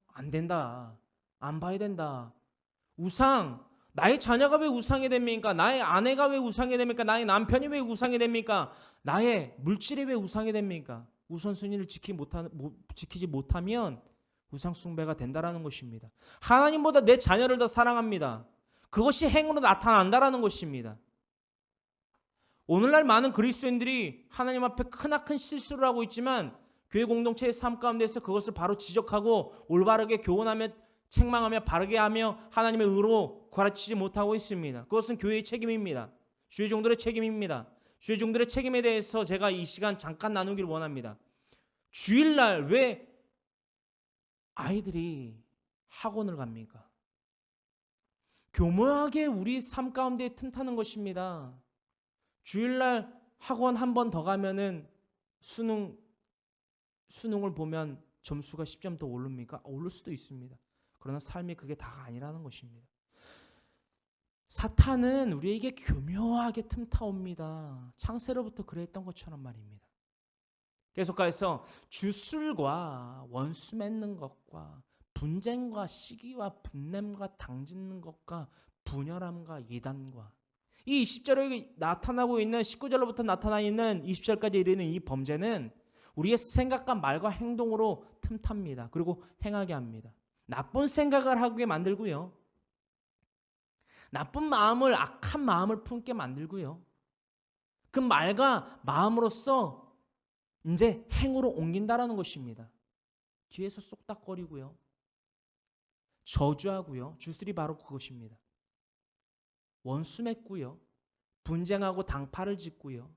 안 된다. 안 봐야 된다. 우상, 나의 자녀가 왜 우상이 됩니까? 나의 아내가 왜 우상이 됩니까? 나의 남편이 왜 우상이 됩니까? 나의 물질이 왜 우상이 됩니까? 우선순위를 지키지 못하면 우상 숭배가 된다라는 것입니다. 하나님보다 내 자녀를 더 사랑합니다. 그것이 행으로 나타난다라는 것입니다. 오늘날 많은 그리스도인들이 하나님 앞에 크나큰 실수를 하고 있지만 교회 공동체의 삶 가운데서 그것을 바로 지적하고 올바르게 교훈하며 책망하며 바르게 하며 하나님의 의로 가르치지 못하고 있습니다. 그것은 교회의 책임입니다. 주의 종들의 책임입니다. 주의 종들의 책임에 대해서 제가 이 시간 잠깐 나누기를 원합니다. 주일날 왜 아이들이 학원을 갑니까? 교묘하게 우리 삶 가운데 틈타는 것입니다. 주일날 학원 한 번 더 가면은 수능을 보면 점수가 10점 더 오릅니까? 오를 수도 있습니다. 그러나 삶이 그게 다가 아니라는 것입니다. 사탄은 우리에게 교묘하게 틈타옵니다. 창세로부터 그랬던 것처럼 말입니다. 계속해서 주술과 원수 맺는 것과 분쟁과 시기와 분냄과 당짓는 것과 분열함과 이단과 이 20절에 나타나고 있는 19절로부터 나타나 있는 20절까지 이르는 이 범죄는 우리의 생각과 말과 행동으로 틈탑니다. 그리고 행하게 합니다. 나쁜 생각을 하게 만들고요. 나쁜 마음을 악한 마음을 품게 만들고요. 그 말과 마음으로써 이제 행으로 옮긴다라는 것입니다. 뒤에서 쏙닥거리고요. 저주하고요. 주술이 바로 그것입니다. 원수 맺고요. 분쟁하고 당파를 짓고요.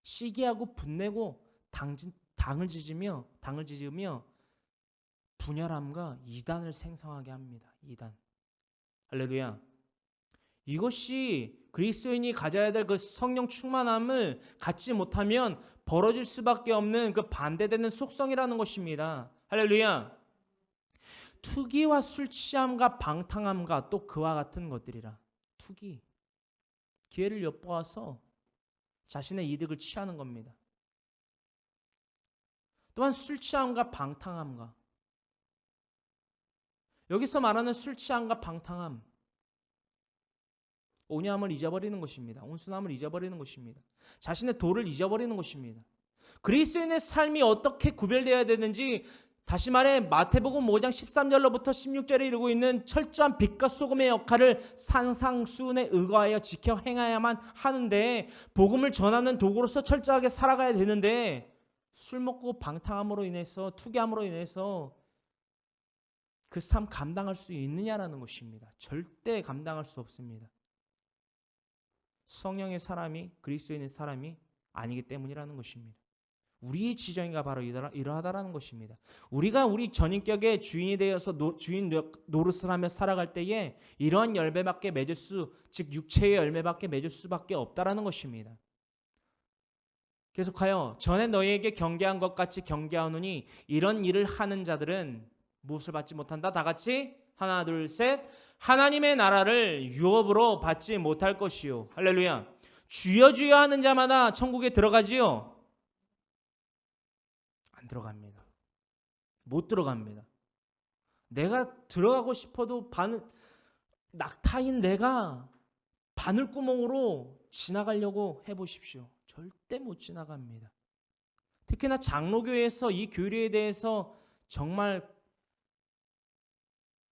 시기하고 분내고 당을 지으며 분열함과 이단을 생성하게 합니다. 이단. 할렐루야. 이것이 그리스도인이 가져야 될 그 성령 충만함을 갖지 못하면 벌어질 수밖에 없는 그 반대되는 속성이라는 것입니다. 할렐루야. 투기와 술 취함과 방탕함과 또 그와 같은 것들이라. 투기. 기회를 엿보아서 자신의 이득을 취하는 겁니다. 또한 술 취함과 방탕함과 여기서 말하는 술 취함과 방탕함 온유함을 잊어버리는 것입니다. 온순함을 잊어버리는 것입니다. 자신의 도를 잊어버리는 것입니다. 그리스도인의 삶이 어떻게 구별되어야 되는지 다시 말해 마태복음 5장 13절로부터 16절에 이르고 있는 철저한 빛과 소금의 역할을 산상수훈에 의거하여 지켜 행해야만 하는데 복음을 전하는 도구로서 철저하게 살아가야 되는데 술 먹고 방탕함으로 인해서 투기함으로 인해서 그 삶 감당할 수 있느냐라는 것입니다. 절대 감당할 수 없습니다. 성령의 사람이 그리스도인의 사람이 아니기 때문이라는 것입니다. 우리의 지정이가 바로 이러하다라는 것입니다. 우리가 우리 전인격의 주인이 되어서 주인 노릇을 하며 살아갈 때에 이러한 열매밖에 맺을 즉 육체의 열매밖에 맺을 수밖에 없다라는 것입니다. 계속하여 전에 너희에게 경계한 것 같이 경계하노니 이런 일을 하는 자들은 무엇을 받지 못한다? 다 같이 하나 둘 셋 하나님의 나라를 유업으로 받지 못할 것이요. 할렐루야. 주여 주여 하는 자마다 천국에 들어가지요? 안 들어갑니다. 못 들어갑니다. 내가 들어가고 싶어도 낙타인 내가 바늘구멍으로 지나가려고 해보십시오. 절대 못 지나갑니다. 특히나 장로교에서 이 교리에 대해서 정말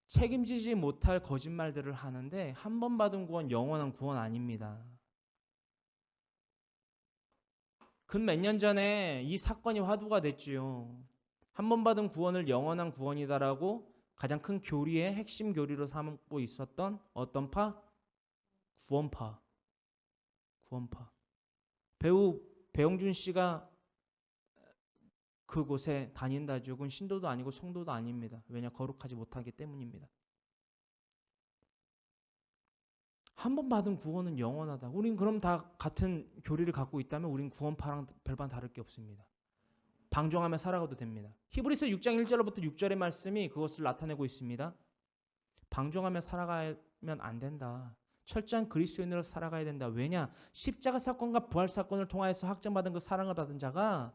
책임지지 못할 거짓말들을 하는데 한 번 받은 구원 영원한 구원 아닙니다. 근 몇 년 전에 이 사건이 화두가 됐지요. 한 번 받은 구원을 영원한 구원이다라고 가장 큰 교리의 핵심 교리로 삼고 있었던 어떤 파? 구원파. 구원파. 배우 배용준 씨가 그곳에 다닌다 죽은 신도도 아니고 성도도 아닙니다. 왜냐? 거룩하지 못하기 때문입니다. 한 번 받은 구원은 영원하다. 우린 그럼 다 같은 교리를 갖고 있다면 우린 구원파랑 별반 다를 게 없습니다. 방종하며 살아가도 됩니다. 히브리서 6장 1절부터 6절의 말씀이 그것을 나타내고 있습니다. 방종하며 살아가면 안 된다. 철저한 그리스도인으로 살아가야 된다. 왜냐? 십자가 사건과 부활 사건을 통하여서 확정받은 그 사랑을 받은 자가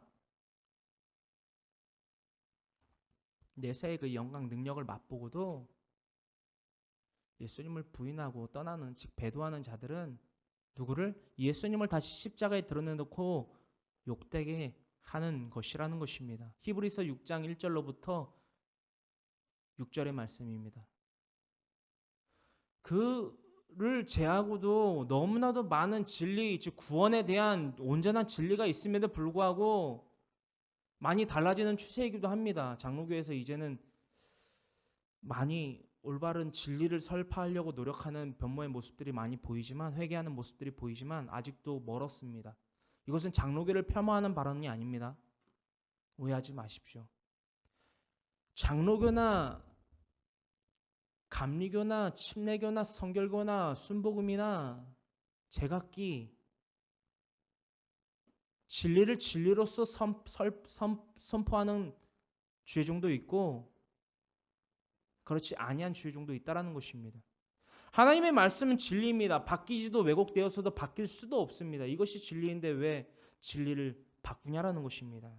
내세의 그 영광 능력을 맛보고도 예수님을 부인하고 떠나는, 즉 배도하는 자들은 누구를? 예수님을 다시 십자가에 드러내놓고 욕되게 하는 것이라는 것입니다. 히브리서 6장 1절로부터 6절의 말씀입니다. 그를 제하고도 너무나도 많은 진리, 즉 구원에 대한 온전한 진리가 있음에도 불구하고 많이 달라지는 추세이기도 합니다. 장로교에서 이제는 많이 올바른 진리를 설파하려고 노력하는 변모의 모습들이 많이 보이지만, 회개하는 모습들이 보이지만 아직도 멀었습니다. 이것은 장로교를 폄하하는 발언이 아닙니다. 오해하지 마십시오. 장로교나 감리교나 침례교나 성결교나 순복음이나 제각기 진리를 진리로서 선포하는 주의종도 있고 그렇지 아니한 주의종도 있다라는 것입니다. 하나님의 말씀은 진리입니다. 바뀌지도 왜곡되어서도 바뀔 수도 없습니다. 이것이 진리인데 왜 진리를 바꾸냐라는 것입니다.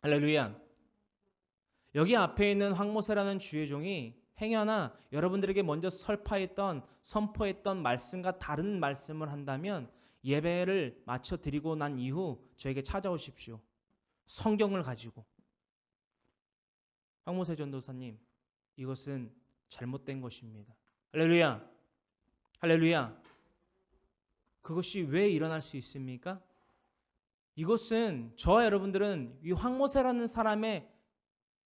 할렐루야. 여기 앞에 있는 황모세라는 주의종이 행여나 여러분들에게 먼저 선포했던 말씀과 다른 말씀을 한다면 예배를 마쳐 드리고 난 이후 저에게 찾아오십시오. 성경을 가지고. 황모세 전도사님, 이것은 잘못된 것입니다. 할렐루야. 할렐루야. 그것이 왜 일어날 수 있습니까? 이것은 저와 여러분들은 이 황모세라는 사람의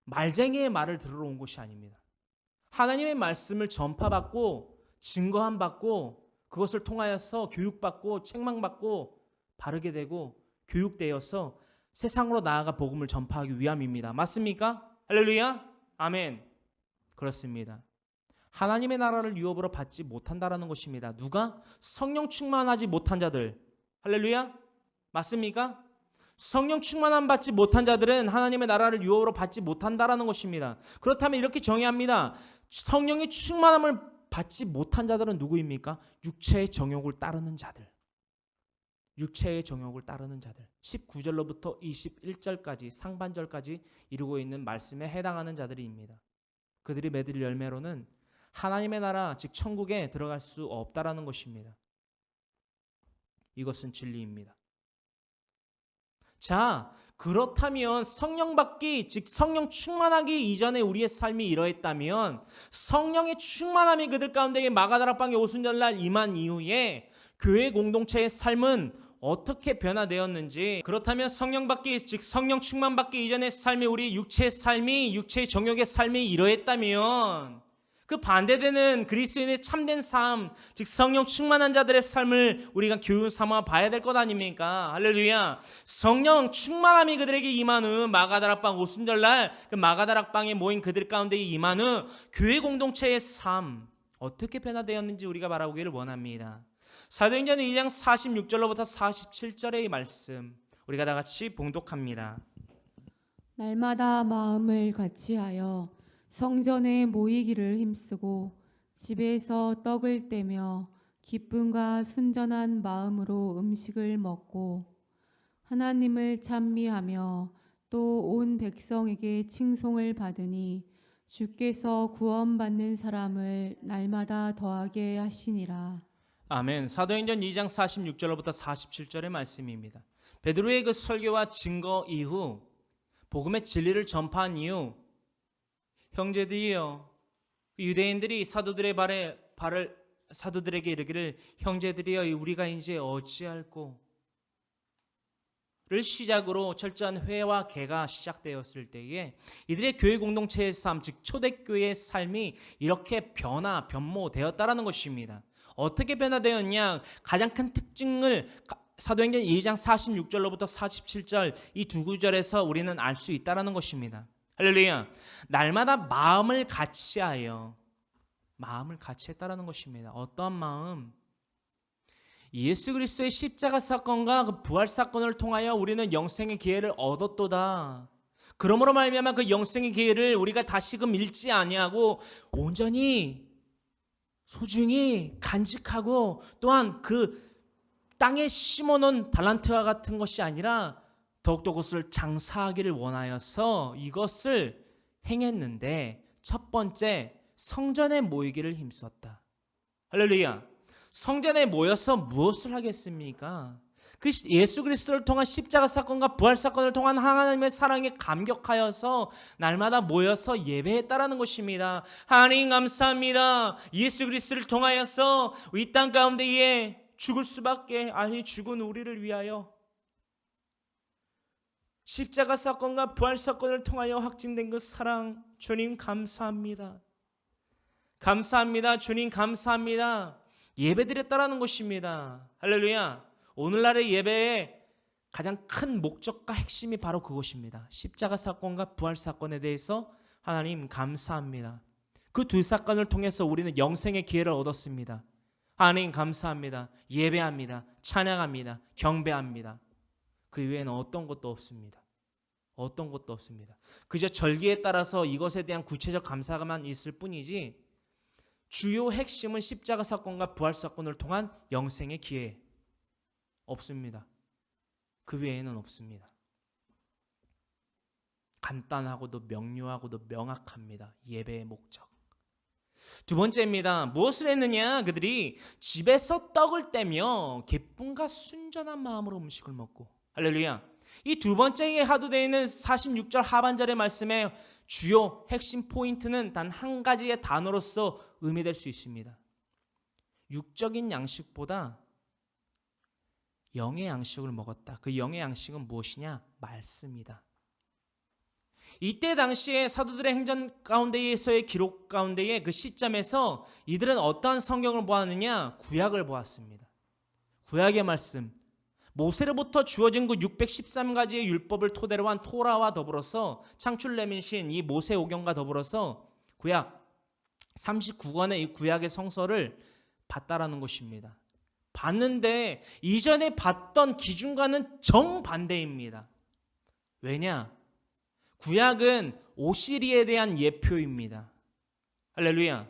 말쟁이의 말을 들으러 온 것이 아닙니다. 하나님의 말씀을 전파받고 증거함 받고 그것을 통하여서 교육받고 책망받고 바르게 되고 교육되어서 세상으로 나아가 복음을 전파하기 위함입니다. 맞습니까? 할렐루야. 아멘. 그렇습니다. 하나님의 나라를 유업으로 받지 못한다라는 것입니다. 누가? 성령 충만하지 못한 자들. 할렐루야. 맞습니까? 성령 충만함 받지 못한 자들은 하나님의 나라를 유업으로 받지 못한다라는 것입니다. 그렇다면 이렇게 정의합니다. 성령의 충만함을 받지 못한 자들은 누구입니까? 육체의 정욕을 따르는 자들. 육체의 정욕을 따르는 자들. 19절로부터 21절까지 상반절까지 이루고 있는 말씀에 해당하는 자들입니다. 그들이 맺을 열매로는 하나님의 나라, 즉 천국에 들어갈 수 없다라는 것입니다. 이것은 진리입니다. 자, 그렇다면 성령 받기, 즉 성령 충만하기 이전에 우리의 삶이 이러했다면 성령의 충만함이 그들 가운데 마가다락방의 오순절날 임한 이후에 교회 공동체의 삶은 어떻게 변화되었는지, 그렇다면 성령 받기, 즉 성령 충만 받기 이전의 삶이 우리 육체의 삶이, 육체의 정욕의 삶이 이러했다면 그 반대되는 그리스도인의 참된 삶, 즉 성령 충만한 자들의 삶을 우리가 교훈 삼아 봐야 될 것 아닙니까? 할렐루야. 성령 충만함이 그들에게 임한 후 마가다락방 오순절날 그 마가다락방에 모인 그들 가운데 임한 후 교회 공동체의 삶 어떻게 변화되었는지 우리가 바라보기를 원합니다. 사도행전 2장 46절로부터 47절의 말씀 우리가 다 같이 봉독합니다. 날마다 마음을 같이하여 성전에 모이기를 힘쓰고 집에서 떡을 떼며 기쁨과 순전한 마음으로 음식을 먹고 하나님을 찬미하며 또 온 백성에게 칭송을 받으니 주께서 구원받는 사람을 날마다 더하게 하시니라. 아멘. 사도행전 2장 46절로부터 47절의 말씀입니다. 베드로의 그 설교와 증거 이후 복음의 진리를 전파한 이후 형제들이여, 유대인들이 사도들에게 이르기를 형제들이여 우리가 이제 어찌할꼬 를 시작으로 철저한 회와 개가 시작되었을 때에 이들의 교회 공동체의 삶, 즉 초대교회의 삶이 이렇게 변모되었다라는 것입니다. 어떻게 변화되었냐? 가장 큰 특징을 사도행전 2장 46절로부터 47절 이 두 구절에서 우리는 알 수 있다는 것입니다. 할렐루야. 날마다 마음을 같이하여, 마음을 같이 했다라는 것입니다. 어떠한 마음? 예수 그리스도의 십자가 사건과 그 부활 사건을 통하여 우리는 영생의 기회를 얻었도다. 그러므로 말미암아 그 영생의 기회를 우리가 다시금 잃지 아니하고 온전히 소중히 간직하고, 또한 그 땅에 심어놓은 달란트와 같은 것이 아니라 더욱더 그것을 장사하기를 원하여서 이것을 행했는데, 첫 번째 성전에 모이기를 힘썼다. 할렐루야. 성전에 모여서 무엇을 하겠습니까? 그 예수 그리스도를 통한 십자가 사건과 부활 사건을 통한 하나님의 사랑에 감격하여서 날마다 모여서 예배했다라는 것입니다. 하나님 감사합니다. 예수 그리스도를 통하여서 이 땅 가운데에 죽을 수밖에, 아니 죽은 우리를 위하여 십자가 사건과 부활 사건을 통하여 확증된 그 사랑, 주님 감사합니다. 감사합니다. 주님 감사합니다. 예배드렸다라는 것입니다. 할렐루야. 오늘날의 예배의 가장 큰 목적과 핵심이 바로 그것입니다. 십자가 사건과 부활 사건에 대해서 하나님 감사합니다. 그 두 사건을 통해서 우리는 영생의 기회를 얻었습니다. 하나님 감사합니다. 예배합니다. 찬양합니다. 경배합니다. 그 이외에는 어떤 것도 없습니다. 어떤 것도 없습니다. 그저 절기에 따라서 이것에 대한 구체적 감사만 있을 뿐이지, 주요 핵심은 십자가 사건과 부활 사건을 통한 영생의 기회 없습니다. 그 외에는 없습니다. 간단하고도 명료하고도 명확합니다. 예배의 목적. 두 번째입니다. 무엇을 했느냐? 그들이 집에서 떡을 떼며 기쁨과 순전한 마음으로 음식을 먹고. 할렐루야. 이 두 번째에 하도되어 있는 46절 하반절의 말씀의 주요 핵심 포인트는 단 한 가지의 단어로서 의미될 수 있습니다. 육적인 양식보다 영의 양식을 먹었다. 그 영의 양식은 무엇이냐? 말씀이다. 이때 당시에 사도들의 행전 가운데에서의 기록 가운데의 그 시점에서 이들은 어떠한 성경을 보았느냐? 구약을 보았습니다. 구약의 말씀, 모세로부터 주어진 그 613가지의 율법을 토대로 한 토라와 더불어서 창출 내민신 이 모세오경과 더불어서 구약 39권의 이 구약의 성서를 봤다라는 것입니다. 봤는데 이전에 봤던 기준과는 정반대입니다. 왜냐? 구약은 오시리에 대한 예표입니다. 할렐루야.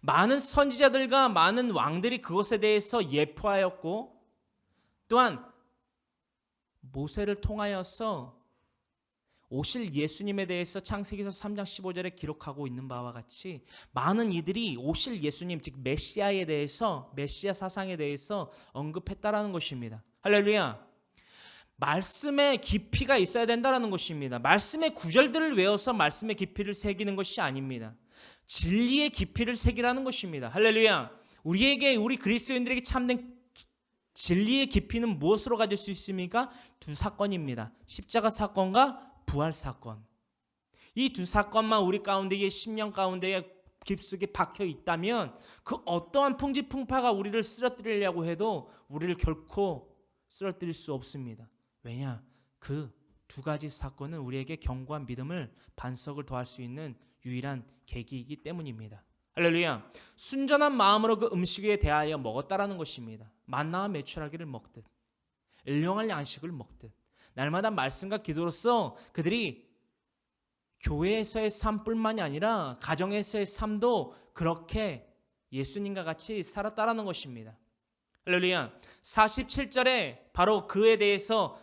많은 선지자들과 많은 왕들이 그것에 대해서 예표하였고, 또한 모세를 통하여서 오실 예수님에 대해서 창세기서 3장 15절에 기록하고 있는 바와 같이 많은 이들이 오실 예수님, 즉 메시아에 대해서, 메시아 사상에 대해서 언급했다라는 것입니다. 할렐루야. 말씀의 깊이가 있어야 된다라는 것입니다. 말씀의 구절들을 외워서 말씀의 깊이를 새기는 것이 아닙니다. 진리의 깊이를 새기라는 것입니다. 할렐루야. 우리 그리스도인들에게 참된 진리의 깊이는 무엇으로 가질 수 있습니까? 두 사건입니다. 십자가 사건과 부활 사건. 이 두 사건만 우리 가운데에, 심령 가운데에 깊숙이 박혀 있다면 그 어떠한 풍지풍파가 우리를 쓰러뜨리려고 해도 우리를 결코 쓰러뜨릴 수 없습니다. 왜냐? 그 두 가지 사건은 우리에게 견고한 믿음을 반석을 더할 수 있는 유일한 계기이기 때문입니다. 할렐루야. 순전한 마음으로 그 음식에 대하여 먹었다라는 것입니다. 만나와 메추라기를 먹듯, 일용할 양식을 먹듯, 날마다 말씀과 기도로서 그들이 교회에서의 삶뿐만이 아니라 가정에서의 삶도 그렇게 예수님과 같이 살았다라는 것입니다. 할렐루야. 47절에 바로 그에 대해서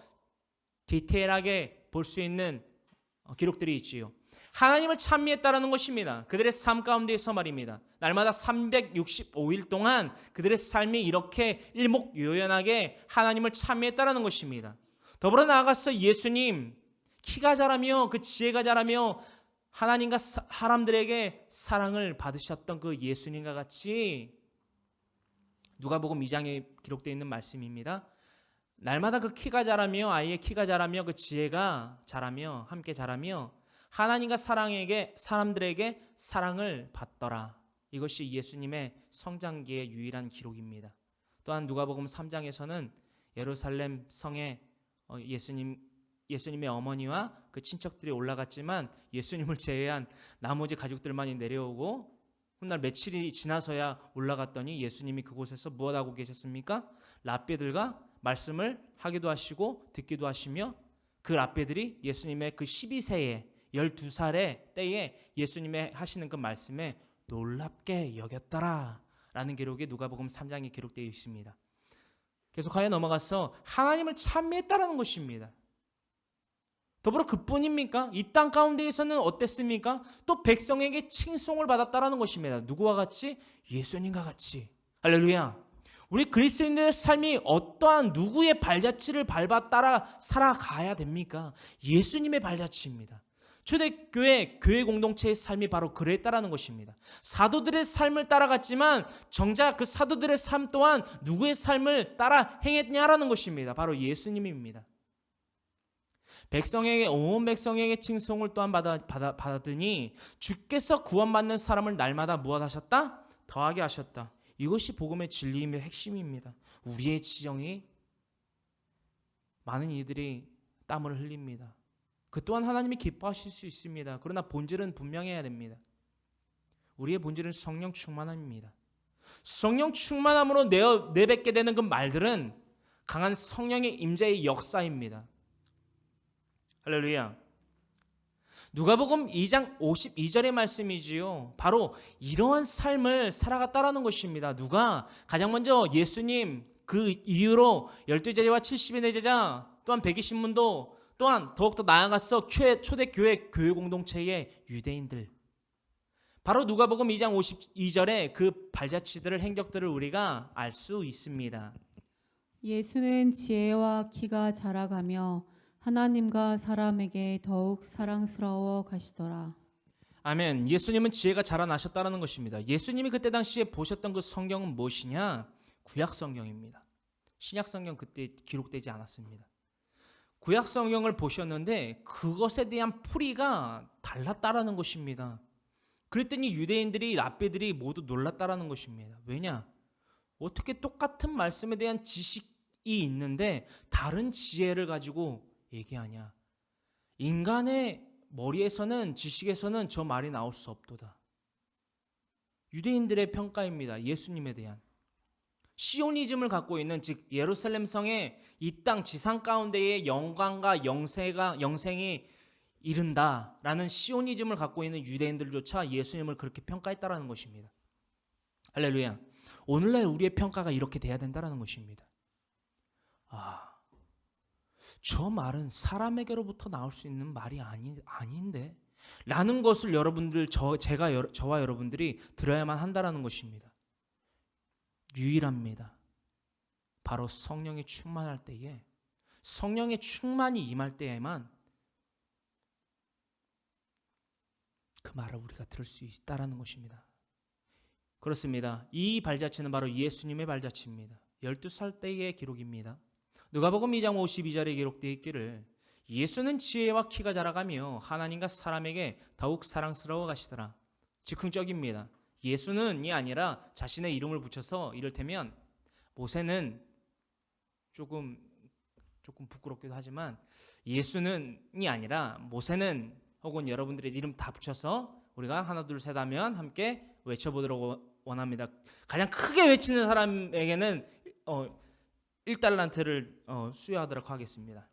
디테일하게 볼 수 있는 기록들이 있지요. 하나님을 찬미했다라는 것입니다. 그들의 삶 가운데에서 말입니다. 날마다 365일 동안 그들의 삶이 이렇게 일목요연하게 하나님을 찬미했다라는 것입니다. 더불어 나아가서 예수님, 키가 자라며 그 지혜가 자라며 하나님과 사람들에게 사랑을 받으셨던 그 예수님과 같이, 누가복음 2장에 기록되어 있는 말씀입니다. 날마다 그 키가 자라며, 아이의 키가 자라며 그 지혜가 자라며 함께 자라며 하나님과 사람들에게 사랑을 받더라. 이것이 예수님의 성장기의 유일한 기록입니다. 또한 누가복음 3장에서는 예루살렘 성에 예수님의 어머니와 그 친척들이 올라갔지만 예수님을 제외한 나머지 가족들만이 내려오고 훗날 며칠이 지나서야 올라갔더니 예수님이 그곳에서 무엇하고 계셨습니까? 랍비들과 말씀을 하기도 하시고 듣기도 하시며 그 랍비들이 예수님의 그 12세에 12살의 때에 예수님의 하시는 그 말씀에 놀랍게 여겼더라 라는 기록이 누가복음 3장에 기록되어 있습니다. 계속하여 넘어가서 하나님을 찬미했다라는 것입니다. 더불어 그뿐입니까? 이 땅 가운데에서는 어땠습니까? 또 백성에게 칭송을 받았다라는 것입니다. 누구와 같이? 예수님과 같이. 할렐루야. 우리 그리스도인들의 삶이 어떠한 누구의 발자취를 밟아 따라 살아가야 됩니까? 예수님의 발자취입니다. 초대교회 교회 공동체의 삶이 바로 그랬다라는 것입니다. 사도들의 삶을 따라갔지만 정작 그 사도들의 삶 또한 누구의 삶을 따라 행했냐라는 것입니다. 바로 예수님입니다. 온 백성에게 칭송을 또한 받았더니 주께서 구원받는 사람을 날마다 무엇하셨다? 더하게 하셨다. 이것이 복음의 진리임의 핵심입니다. 우리의 지정이 많은 이들이 땀을 흘립니다. 그 또한 하나님이 기뻐하실 수 있습니다. 그러나 본질은 분명해야 됩니다. 우리의 본질은 성령 충만함입니다. 성령 충만함으로 내뱉게 되는 그 말들은 강한 성령의 임재의 역사입니다. 할렐루야. 누가복음 2장 52절의 말씀이지요. 바로 이러한 삶을 살아갔다라는 것입니다. 누가? 가장 먼저 예수님, 그 이후로 12제자와 70인의 제자, 또한 120문도, 또한 더욱더 나아가서 초대교회 교회 공동체의 유대인들. 바로 누가복음 2장 52절의 그 발자취들을 행적들을 우리가 알 수 있습니다. 예수는 지혜와 키가 자라가며 하나님과 사람에게 더욱 사랑스러워 가시더라. 아멘. 예수님은 지혜가 자라나셨다는 것입니다. 예수님이 그때 당시에 보셨던 그 성경은 무엇이냐? 구약 성경입니다. 신약 성경 그때 기록되지 않았습니다. 구약 성경을 보셨는데 그것에 대한 풀이가 달랐다라는 것입니다. 그랬더니 유대인들이 랍비들이 모두 놀랐다라는 것입니다. 왜냐? 어떻게 똑같은 말씀에 대한 지식이 있는데 다른 지혜를 가지고 얘기하냐? 인간의 머리에서는 지식에서는 저 말이 나올 수 없도다. 유대인들의 평가입니다. 예수님에 대한 시오니즘을 갖고 있는, 즉 예루살렘 성의 이 땅 지상 가운데의 영광과 영생이 이른다라는 시오니즘을 갖고 있는 유대인들조차 예수님을 그렇게 평가했다라는 것입니다. 할렐루야. 오늘날 우리의 평가가 이렇게 돼야 된다라는 것입니다. 저 말은 사람에게로부터 나올 수 있는 말이 아닌데 라는 것을 저와 여러분들이 들어야만 한다라는 것입니다. 유일합니다. 바로 성령이 충만할 때에, 성령의 충만이 임할 때에만 그 말을 우리가 들을 수 있다라는 것입니다. 그렇습니다. 이 발자취는 바로 예수님의 발자취입니다. 12살 때의 기록입니다. 누가복음 2장 52절에 기록되어 있기를 예수는 지혜와 키가 자라가며 하나님과 사람에게 더욱 사랑스러워 가시더라. 즉흥적입니다. 예수는이 아니라 자신의 이름을 붙여서 이를테면 모세는 조금 부끄럽기도 하지만 예수는이 아니라 모세는, 혹은 여러분들의 이름 다 붙여서 우리가 하나 둘 셋 하면 함께 외쳐보도록 원합니다. 가장 크게 외치는 사람에게는 1달란트를 수여하도록 하겠습니다.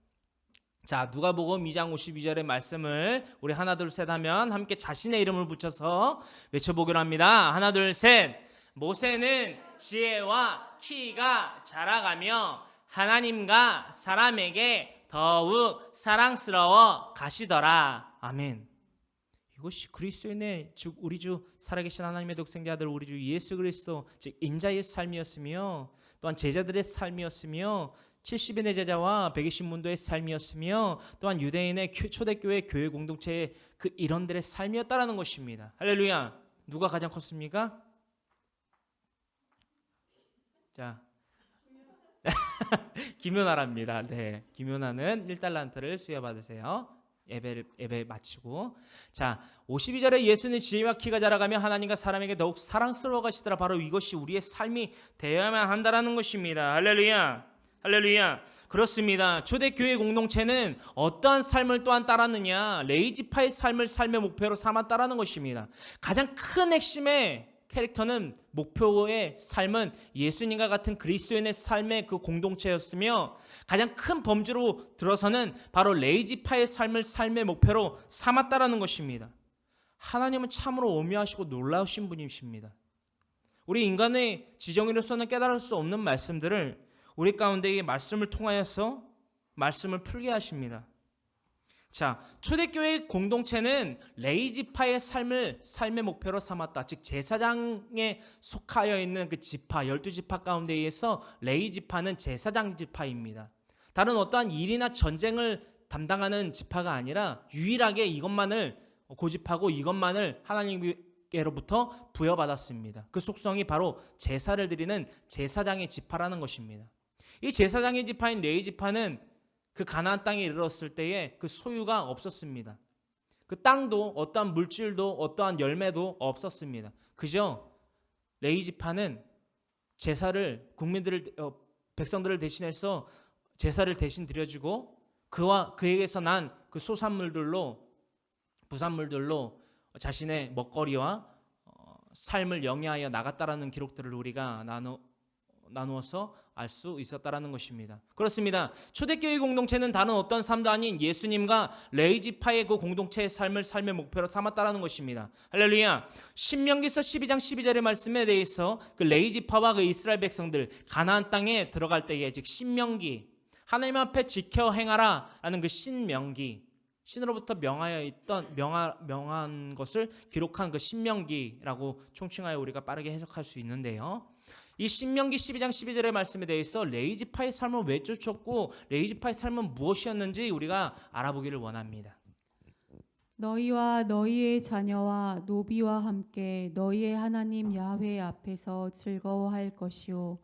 자, 누가복음 2장 52절의 말씀을 우리 하나 둘 셋 하면 함께 자신의 이름을 붙여서 외쳐보기로 합니다. 하나 둘 셋. 모세는 지혜와 키가 자라가며 하나님과 사람에게 더욱 사랑스러워 가시더라. 아멘. 이것이 그리스도인의, 즉 우리 주 살아계신 하나님의 독생자들 우리 주 예수 그리스도, 즉 인자의 삶이었으며 또한 제자들의 삶이었으며 70인의 제자와 120문도의 삶이었으며 또한 유대인의 초대교회 교회 공동체의 그 일원들의 삶이었다라는 것입니다. 할렐루야. 누가 가장 컸습니까? 자, 김연아랍니다. 네, 김연아는 1달란트를 수여받으세요. 예배 마치고 자 52절에 예수는 지혜와 키가 자라가며 하나님과 사람에게 더욱 사랑스러워 가시더라. 바로 이것이 우리의 삶이 되어야만 한다라는 것입니다. 할렐루야. 할렐루야. 그렇습니다. 초대교회 공동체는 어떠한 삶을 또한 따랐느냐, 레이지파의 삶을 삶의 목표로 삼았다라는 것입니다. 가장 큰 핵심의 캐릭터는 목표의 삶은 예수님과 같은 그리스도인의 삶의 그 공동체였으며 가장 큰 범주로 들어서는 바로 레이지파의 삶을 삶의 목표로 삼았다라는 것입니다. 하나님은 참으로 오묘하시고 놀라우신 분이십니다. 우리 인간의 지정의로서는 깨달을 수 없는 말씀들을 우리 가운데 이 말씀을 통하여서 말씀을 풀게 하십니다. 자, 초대교회 공동체는 레이지파의 삶을 삶의 목표로 삼았다. 즉 제사장에 속하여 있는 그 지파 12지파 가운데에서 레이지파는 제사장 지파입니다. 다른 어떠한 일이나 전쟁을 담당하는 지파가 아니라 유일하게 이것만을 고집하고 이것만을 하나님께로부터 부여받았습니다. 그 속성이 바로 제사를 드리는 제사장의 지파라는 것입니다. 이 제사장의 지파인 레위지파는 그 가나안 땅에 이르렀을 때에 그 소유가 없었습니다. 그 땅도 어떠한 물질도 어떠한 열매도 없었습니다. 그저 레위지파는 제사를 백성들을 대신해서 제사를 대신 드려주고 그와 그에게서 난 그 소산물들로 부산물들로 자신의 먹거리와 삶을 영위하여 나갔다라는 기록들을 우리가 나누어서 알 수 있었다라는 것입니다. 그렇습니다. 초대교회 공동체는 다른 어떤 삶도 아닌 예수님과 레위지파의 그 공동체의 삶을 삶의 목표로 삼았다라는 것입니다. 할렐루야. 신명기서 12장 12절의 말씀에 대해서 그 레위지파와 그 이스라엘 백성들 가나안 땅에 들어갈 때에 즉 신명기 하나님 앞에 지켜 행하라 라는 그 신명기 신으로부터 명한 것을 기록한 그 신명기라고 총칭하여 우리가 빠르게 해석할 수 있는데요. 이 신명기 12장 12절의 말씀에 대해서 레위지파의 삶을 왜 쫓았고 레위지파의 삶은 무엇이었는지 우리가 알아보기를 원합니다. 너희와 너희의 자녀와 노비와 함께 너희의 하나님 야훼 앞에서 즐거워할 것이요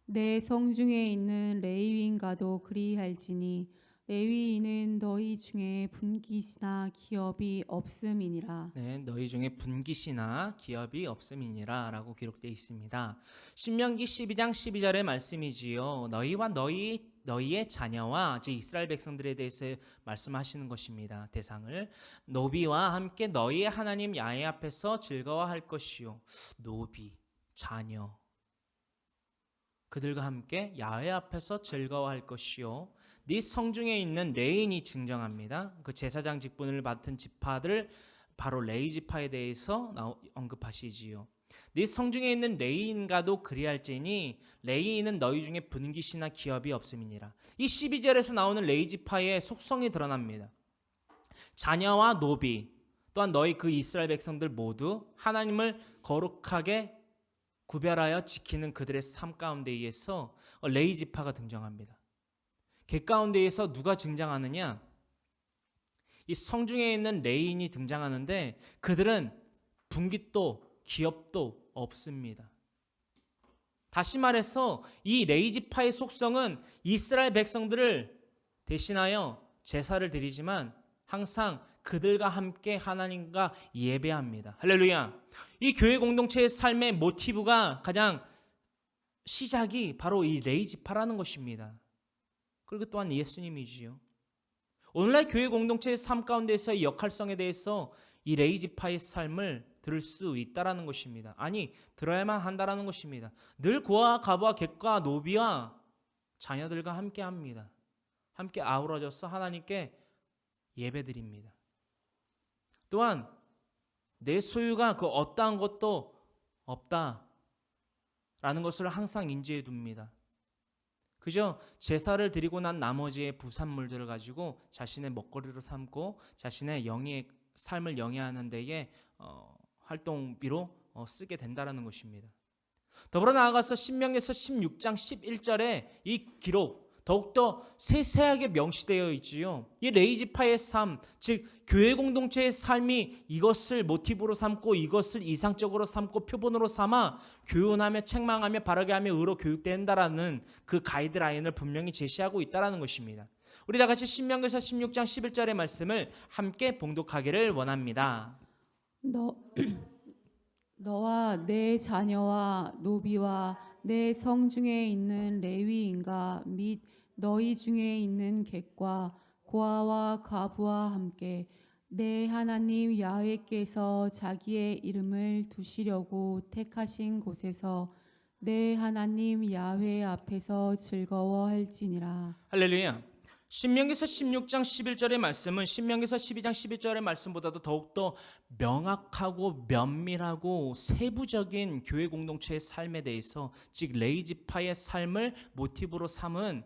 내 성중에 있는 레위인과도 그리할지니 레위인은 너희 중에 분깃이나 기업이 없음이니라. 네, 너희 중에 분깃이나 기업이 없음이니라 라고 기록되어 있습니다. 신명기 12장 12절의 말씀이지요. 너희와 너희의 자녀와 즉 이스라엘 백성들에 대해서 말씀하시는 것입니다. 대상을 노비와 함께 너희의 하나님 야훼 앞에서 즐거워할 것이요. 노비, 자녀 그들과 함께 야훼 앞에서 즐거워할 것이요. 네 성중에 있는 레인이 증정합니다. 그 제사장 직분을 맡은 지파들 바로 레위지파에 대해서 언급하시지요. 네 성중에 있는 레인과도 그리할지니 레인은 너희 중에 분깃이나 기업이 없음이니라. 이 12절에서 나오는 레위지파의 속성이 드러납니다. 자녀와 노비 또한 너희 그 이스라엘 백성들 모두 하나님을 거룩하게 구별하여 지키는 그들의 삶 가운데에서 레위지파가 등장합니다. 그 가운데에서 누가 등장하느냐? 이 성중에 있는 레인이 등장하는데 그들은 분깃도 기업도 없습니다. 다시 말해서 이 레위지파의 속성은 이스라엘 백성들을 대신하여 제사를 드리지만 항상 그들과 함께 하나님과 예배합니다. 할렐루야. 이 교회 공동체의 삶의 모티브가 가장 시작이 바로 이 레위지파라는 것입니다. 그리고 또한 예수님이지요. 오늘날 교회 공동체의 삶 가운데서의 역할성에 대해서 이 레위지파의 삶을 들을 수 있다라는 것입니다. 아니 들어야만 한다라는 것입니다. 늘 고아 가부와 객과 노비와 자녀들과 함께 합니다. 함께 아우러져서 하나님께 예배드립니다. 또한 내 소유가 그 어떠한 것도 없다라는 것을 항상 인지해 둡니다. 그저 제사를 드리고 난 나머지의 부산물들을 가지고 자신의 먹거리로 삼고 자신의 삶을 영위하는 데에 활동비로 쓰게 된다는 것입니다. 더불어 나아가서 신명기서 16장 11절에 이 기록 더욱더 세세하게 명시되어 있지요. 이 레위지파의 삶, 즉 교회 공동체의 삶이 이것을 모티브로 삼고 이것을 이상적으로 삼고 표본으로 삼아 교훈하며 책망하며 바르게 하며 의로 교육된다라는 그 가이드라인을 분명히 제시하고 있다라는 것입니다. 우리 다 같이 신명기서 16장 11절의 말씀을 함께 봉독하기를 원합니다. 너와 내 자녀와 노비와 내 성중에 있는 레위인과 및 너희 중에 있는 객과 고아와 과부와 함께 내 하나님 야훼께서 자기의 이름을 두시려고 택하신 곳에서 내 하나님 야훼 앞에서 즐거워할지니라. 할렐루야. 신명기서 16장 11절의 말씀은 신명기서 12장 11절의 말씀보다도 더욱더 명확하고 면밀하고 세부적인 교회 공동체의 삶에 대해서, 즉 레위지파의 삶을 모티브로 삼은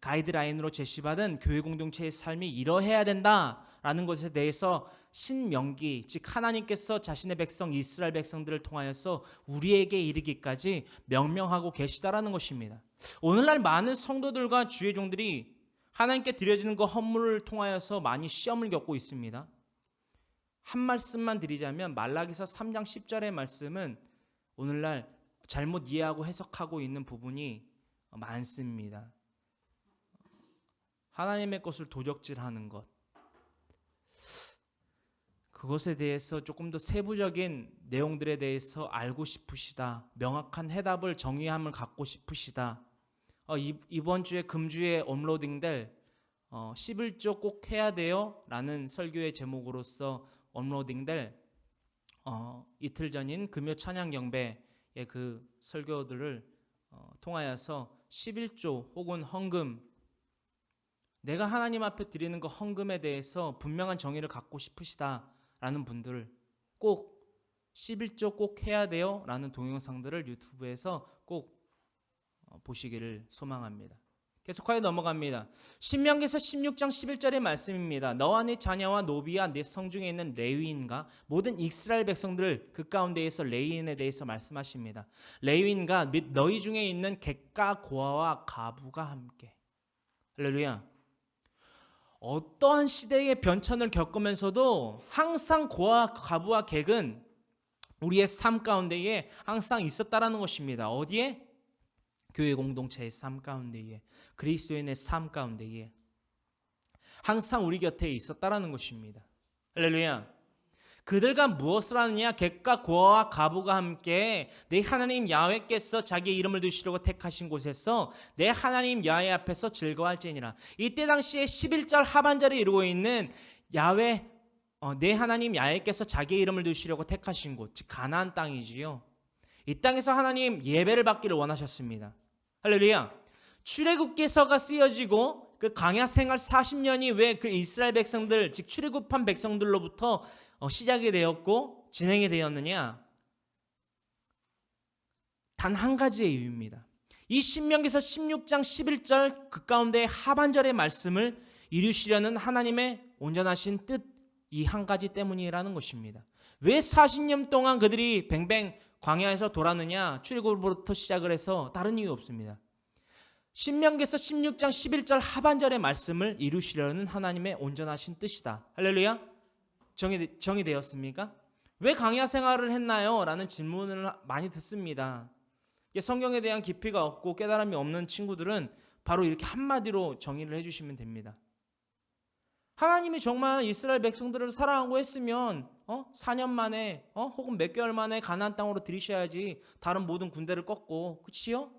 가이드라인으로 제시받은 교회 공동체의 삶이 이러해야 된다라는 것에 대해서 신명기, 즉 하나님께서 자신의 백성 이스라엘 백성들을 통하여서 우리에게 이르기까지 명명하고 계시다라는 것입니다. 오늘날 많은 성도들과 주의 종들이 하나님께 드려지는 그 헌물을 통하여서 많이 시험을 겪고 있습니다. 한 말씀만 드리자면 말라기서 3장 10절의 말씀은 오늘날 잘못 이해하고 해석하고 있는 부분이 많습니다. 하나님의 것을 도적질하는 것, 그것에 대해서 조금 더 세부적인 내용들에 대해서 알고 싶으시다, 명확한 해답을, 정의함을 갖고 싶으시다, 이번 주에 금주에 업로딩될 11조 꼭 해야 돼요 라는 설교의 제목으로서 업로딩될 이틀 전인 금요 찬양 경배의 그 설교들을 통하여서 11조 혹은 헌금, 내가 하나님 앞에 드리는 그 헌금에 대해서 분명한 정의를 갖고 싶으시다라는 분들 꼭 11조 꼭 해야 돼요 라는 동영상들을 유튜브에서 꼭 보시기를 소망합니다. 계속하여 넘어갑니다. 신명기서 16장 11절의 말씀입니다. 너와 네 자녀와 노비와 네 성중에 있는 레위인과 모든 이스라엘 백성들, 그 가운데에서 레위인에 대해서 말씀하십니다. 레위인과 및 너희 중에 있는 객과 고아와 가부가 함께. 할렐루야. 어떠한 시대의 변천을 겪으면서도 항상 고아, 가부와 객은 우리의 삶 가운데에 항상 있었다라는 것입니다. 어디에? 교회 공동체의 삶 가운데에, 그리스도인의 삶 가운데에 항상 우리 곁에 있었다라는 것입니다. 할렐루야. 그들과 무엇을 하느냐? 객과 고아와 가부가 함께 내 하나님 야훼께서 자기의 이름을 두시려고 택하신 곳에서 내 하나님 야훼 앞에서 즐거워할지니라. 이때 당시에 11절 하반절에 이루고 있는 야훼, 내 하나님 야훼께서 자기의 이름을 두시려고 택하신 곳, 즉 가나안 땅이지요. 이 땅에서 하나님 예배를 받기를 원하셨습니다. 할렐루야. 출애굽기서가 쓰여지고 그 광야 생활 40년이 왜 그 이스라엘 백성들, 즉 출애굽한 백성들로부터 시작이 되었고 진행이 되었느냐? 단 한 가지의 이유입니다. 이 신명기서 16장 11절 그 가운데 하반절의 말씀을 이루시려는 하나님의 온전하신 뜻, 이 한 가지 때문이라는 것입니다. 왜 40년 동안 그들이 뱅뱅 광야에서 돌았느냐? 출애굽으로부터 시작을 해서 다른 이유 없습니다. 신명기서 16장 11절 하반절의 말씀을 이루시려는 하나님의 온전하신 뜻이다. 할렐루야. 정의되었습니까? 왜 광야 생활을 했나요? 라는 질문을 많이 듣습니다. 성경에 대한 깊이가 없고 깨달음이 없는 친구들은 바로 이렇게 한마디로 정의를 해주시면 됩니다. 하나님이 정말 이스라엘 백성들을 사랑하고 했으면 4년 만에 혹은 몇 개월 만에 가나안 땅으로 들이셔야지 다른 모든 군대를 꺾고, 그치요?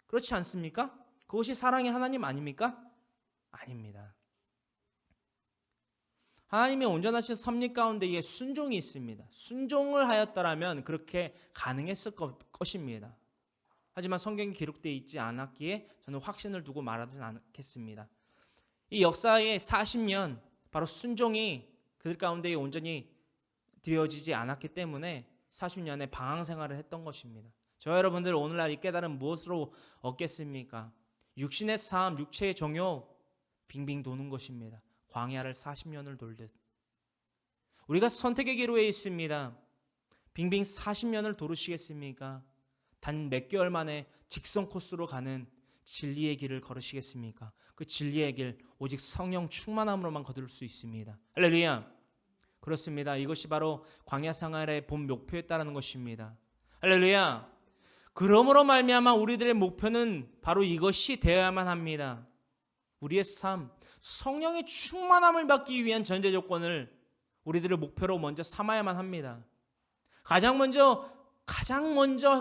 그렇지 않습니까? 그것이 사랑의 하나님 아닙니까? 아닙니다. 하나님의 온전하신 섭리 가운데에 순종이 있습니다. 순종을 하였더라면 그렇게 가능했을 것입니다. 하지만 성경에 기록되어 있지 않았기에 저는 확신을 두고 말하지 않겠습니다. 이 역사의 40년, 바로 순종이 그들 가운데에 온전히 드려지지 않았기 때문에 40년의 방황 생활을 했던 것입니다. 저와 여러분들 오늘날 이 깨달음 무엇으로 얻겠습니까? 육신의 삶, 육체의 정욕 빙빙 도는 것입니다. 광야를 40년을 돌듯. 우리가 선택의 기로에 있습니다. 빙빙 40년을 도르시겠습니까? 단 몇 개월 만에 직선 코스로 가는 진리의 길을 걸으시겠습니까? 그 진리의 길 오직 성령 충만함으로만 거둘 수 있습니다. 할렐루야. 그렇습니다. 이것이 바로 광야 생활의 본 목표였다는 것입니다. 할렐루야. 그러므로 말미암아 우리들의 목표는 바로 이것이 되어야만 합니다. 우리의 삶, 성령의 충만함을 받기 위한 전제 조건을 우리들의 목표로 먼저 삼아야만 합니다. 가장 먼저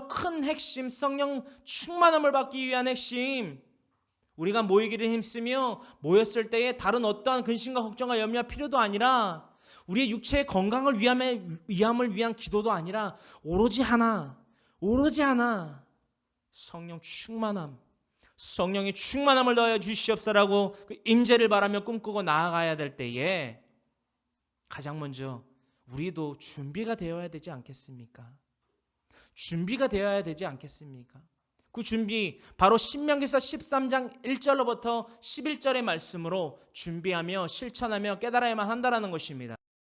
큰 핵심, 성령 충만함을 받기 위한 핵심, 우리가 모이기를 힘쓰며 모였을 때에 다른 어떠한 근심과 걱정과 염려할 필요도 아니라 우리의 육체의 건강을 위함을 위한 기도도 아니라 오로지 하나 성령 충만함, 성령의 충만함을 더하여 주시옵소서라고 그 임재를 바라며 꿈꾸고 나아가야 될 때에 가장 먼저 우리도 준비가 되어야 되지 않겠습니까? 준비가 되어야 되지 않겠습니까? 그 준비 바로 신명기서 13장 1절로부터 11절의 말씀으로 준비하며 실천하며 깨달아야만 한다는 것입니다.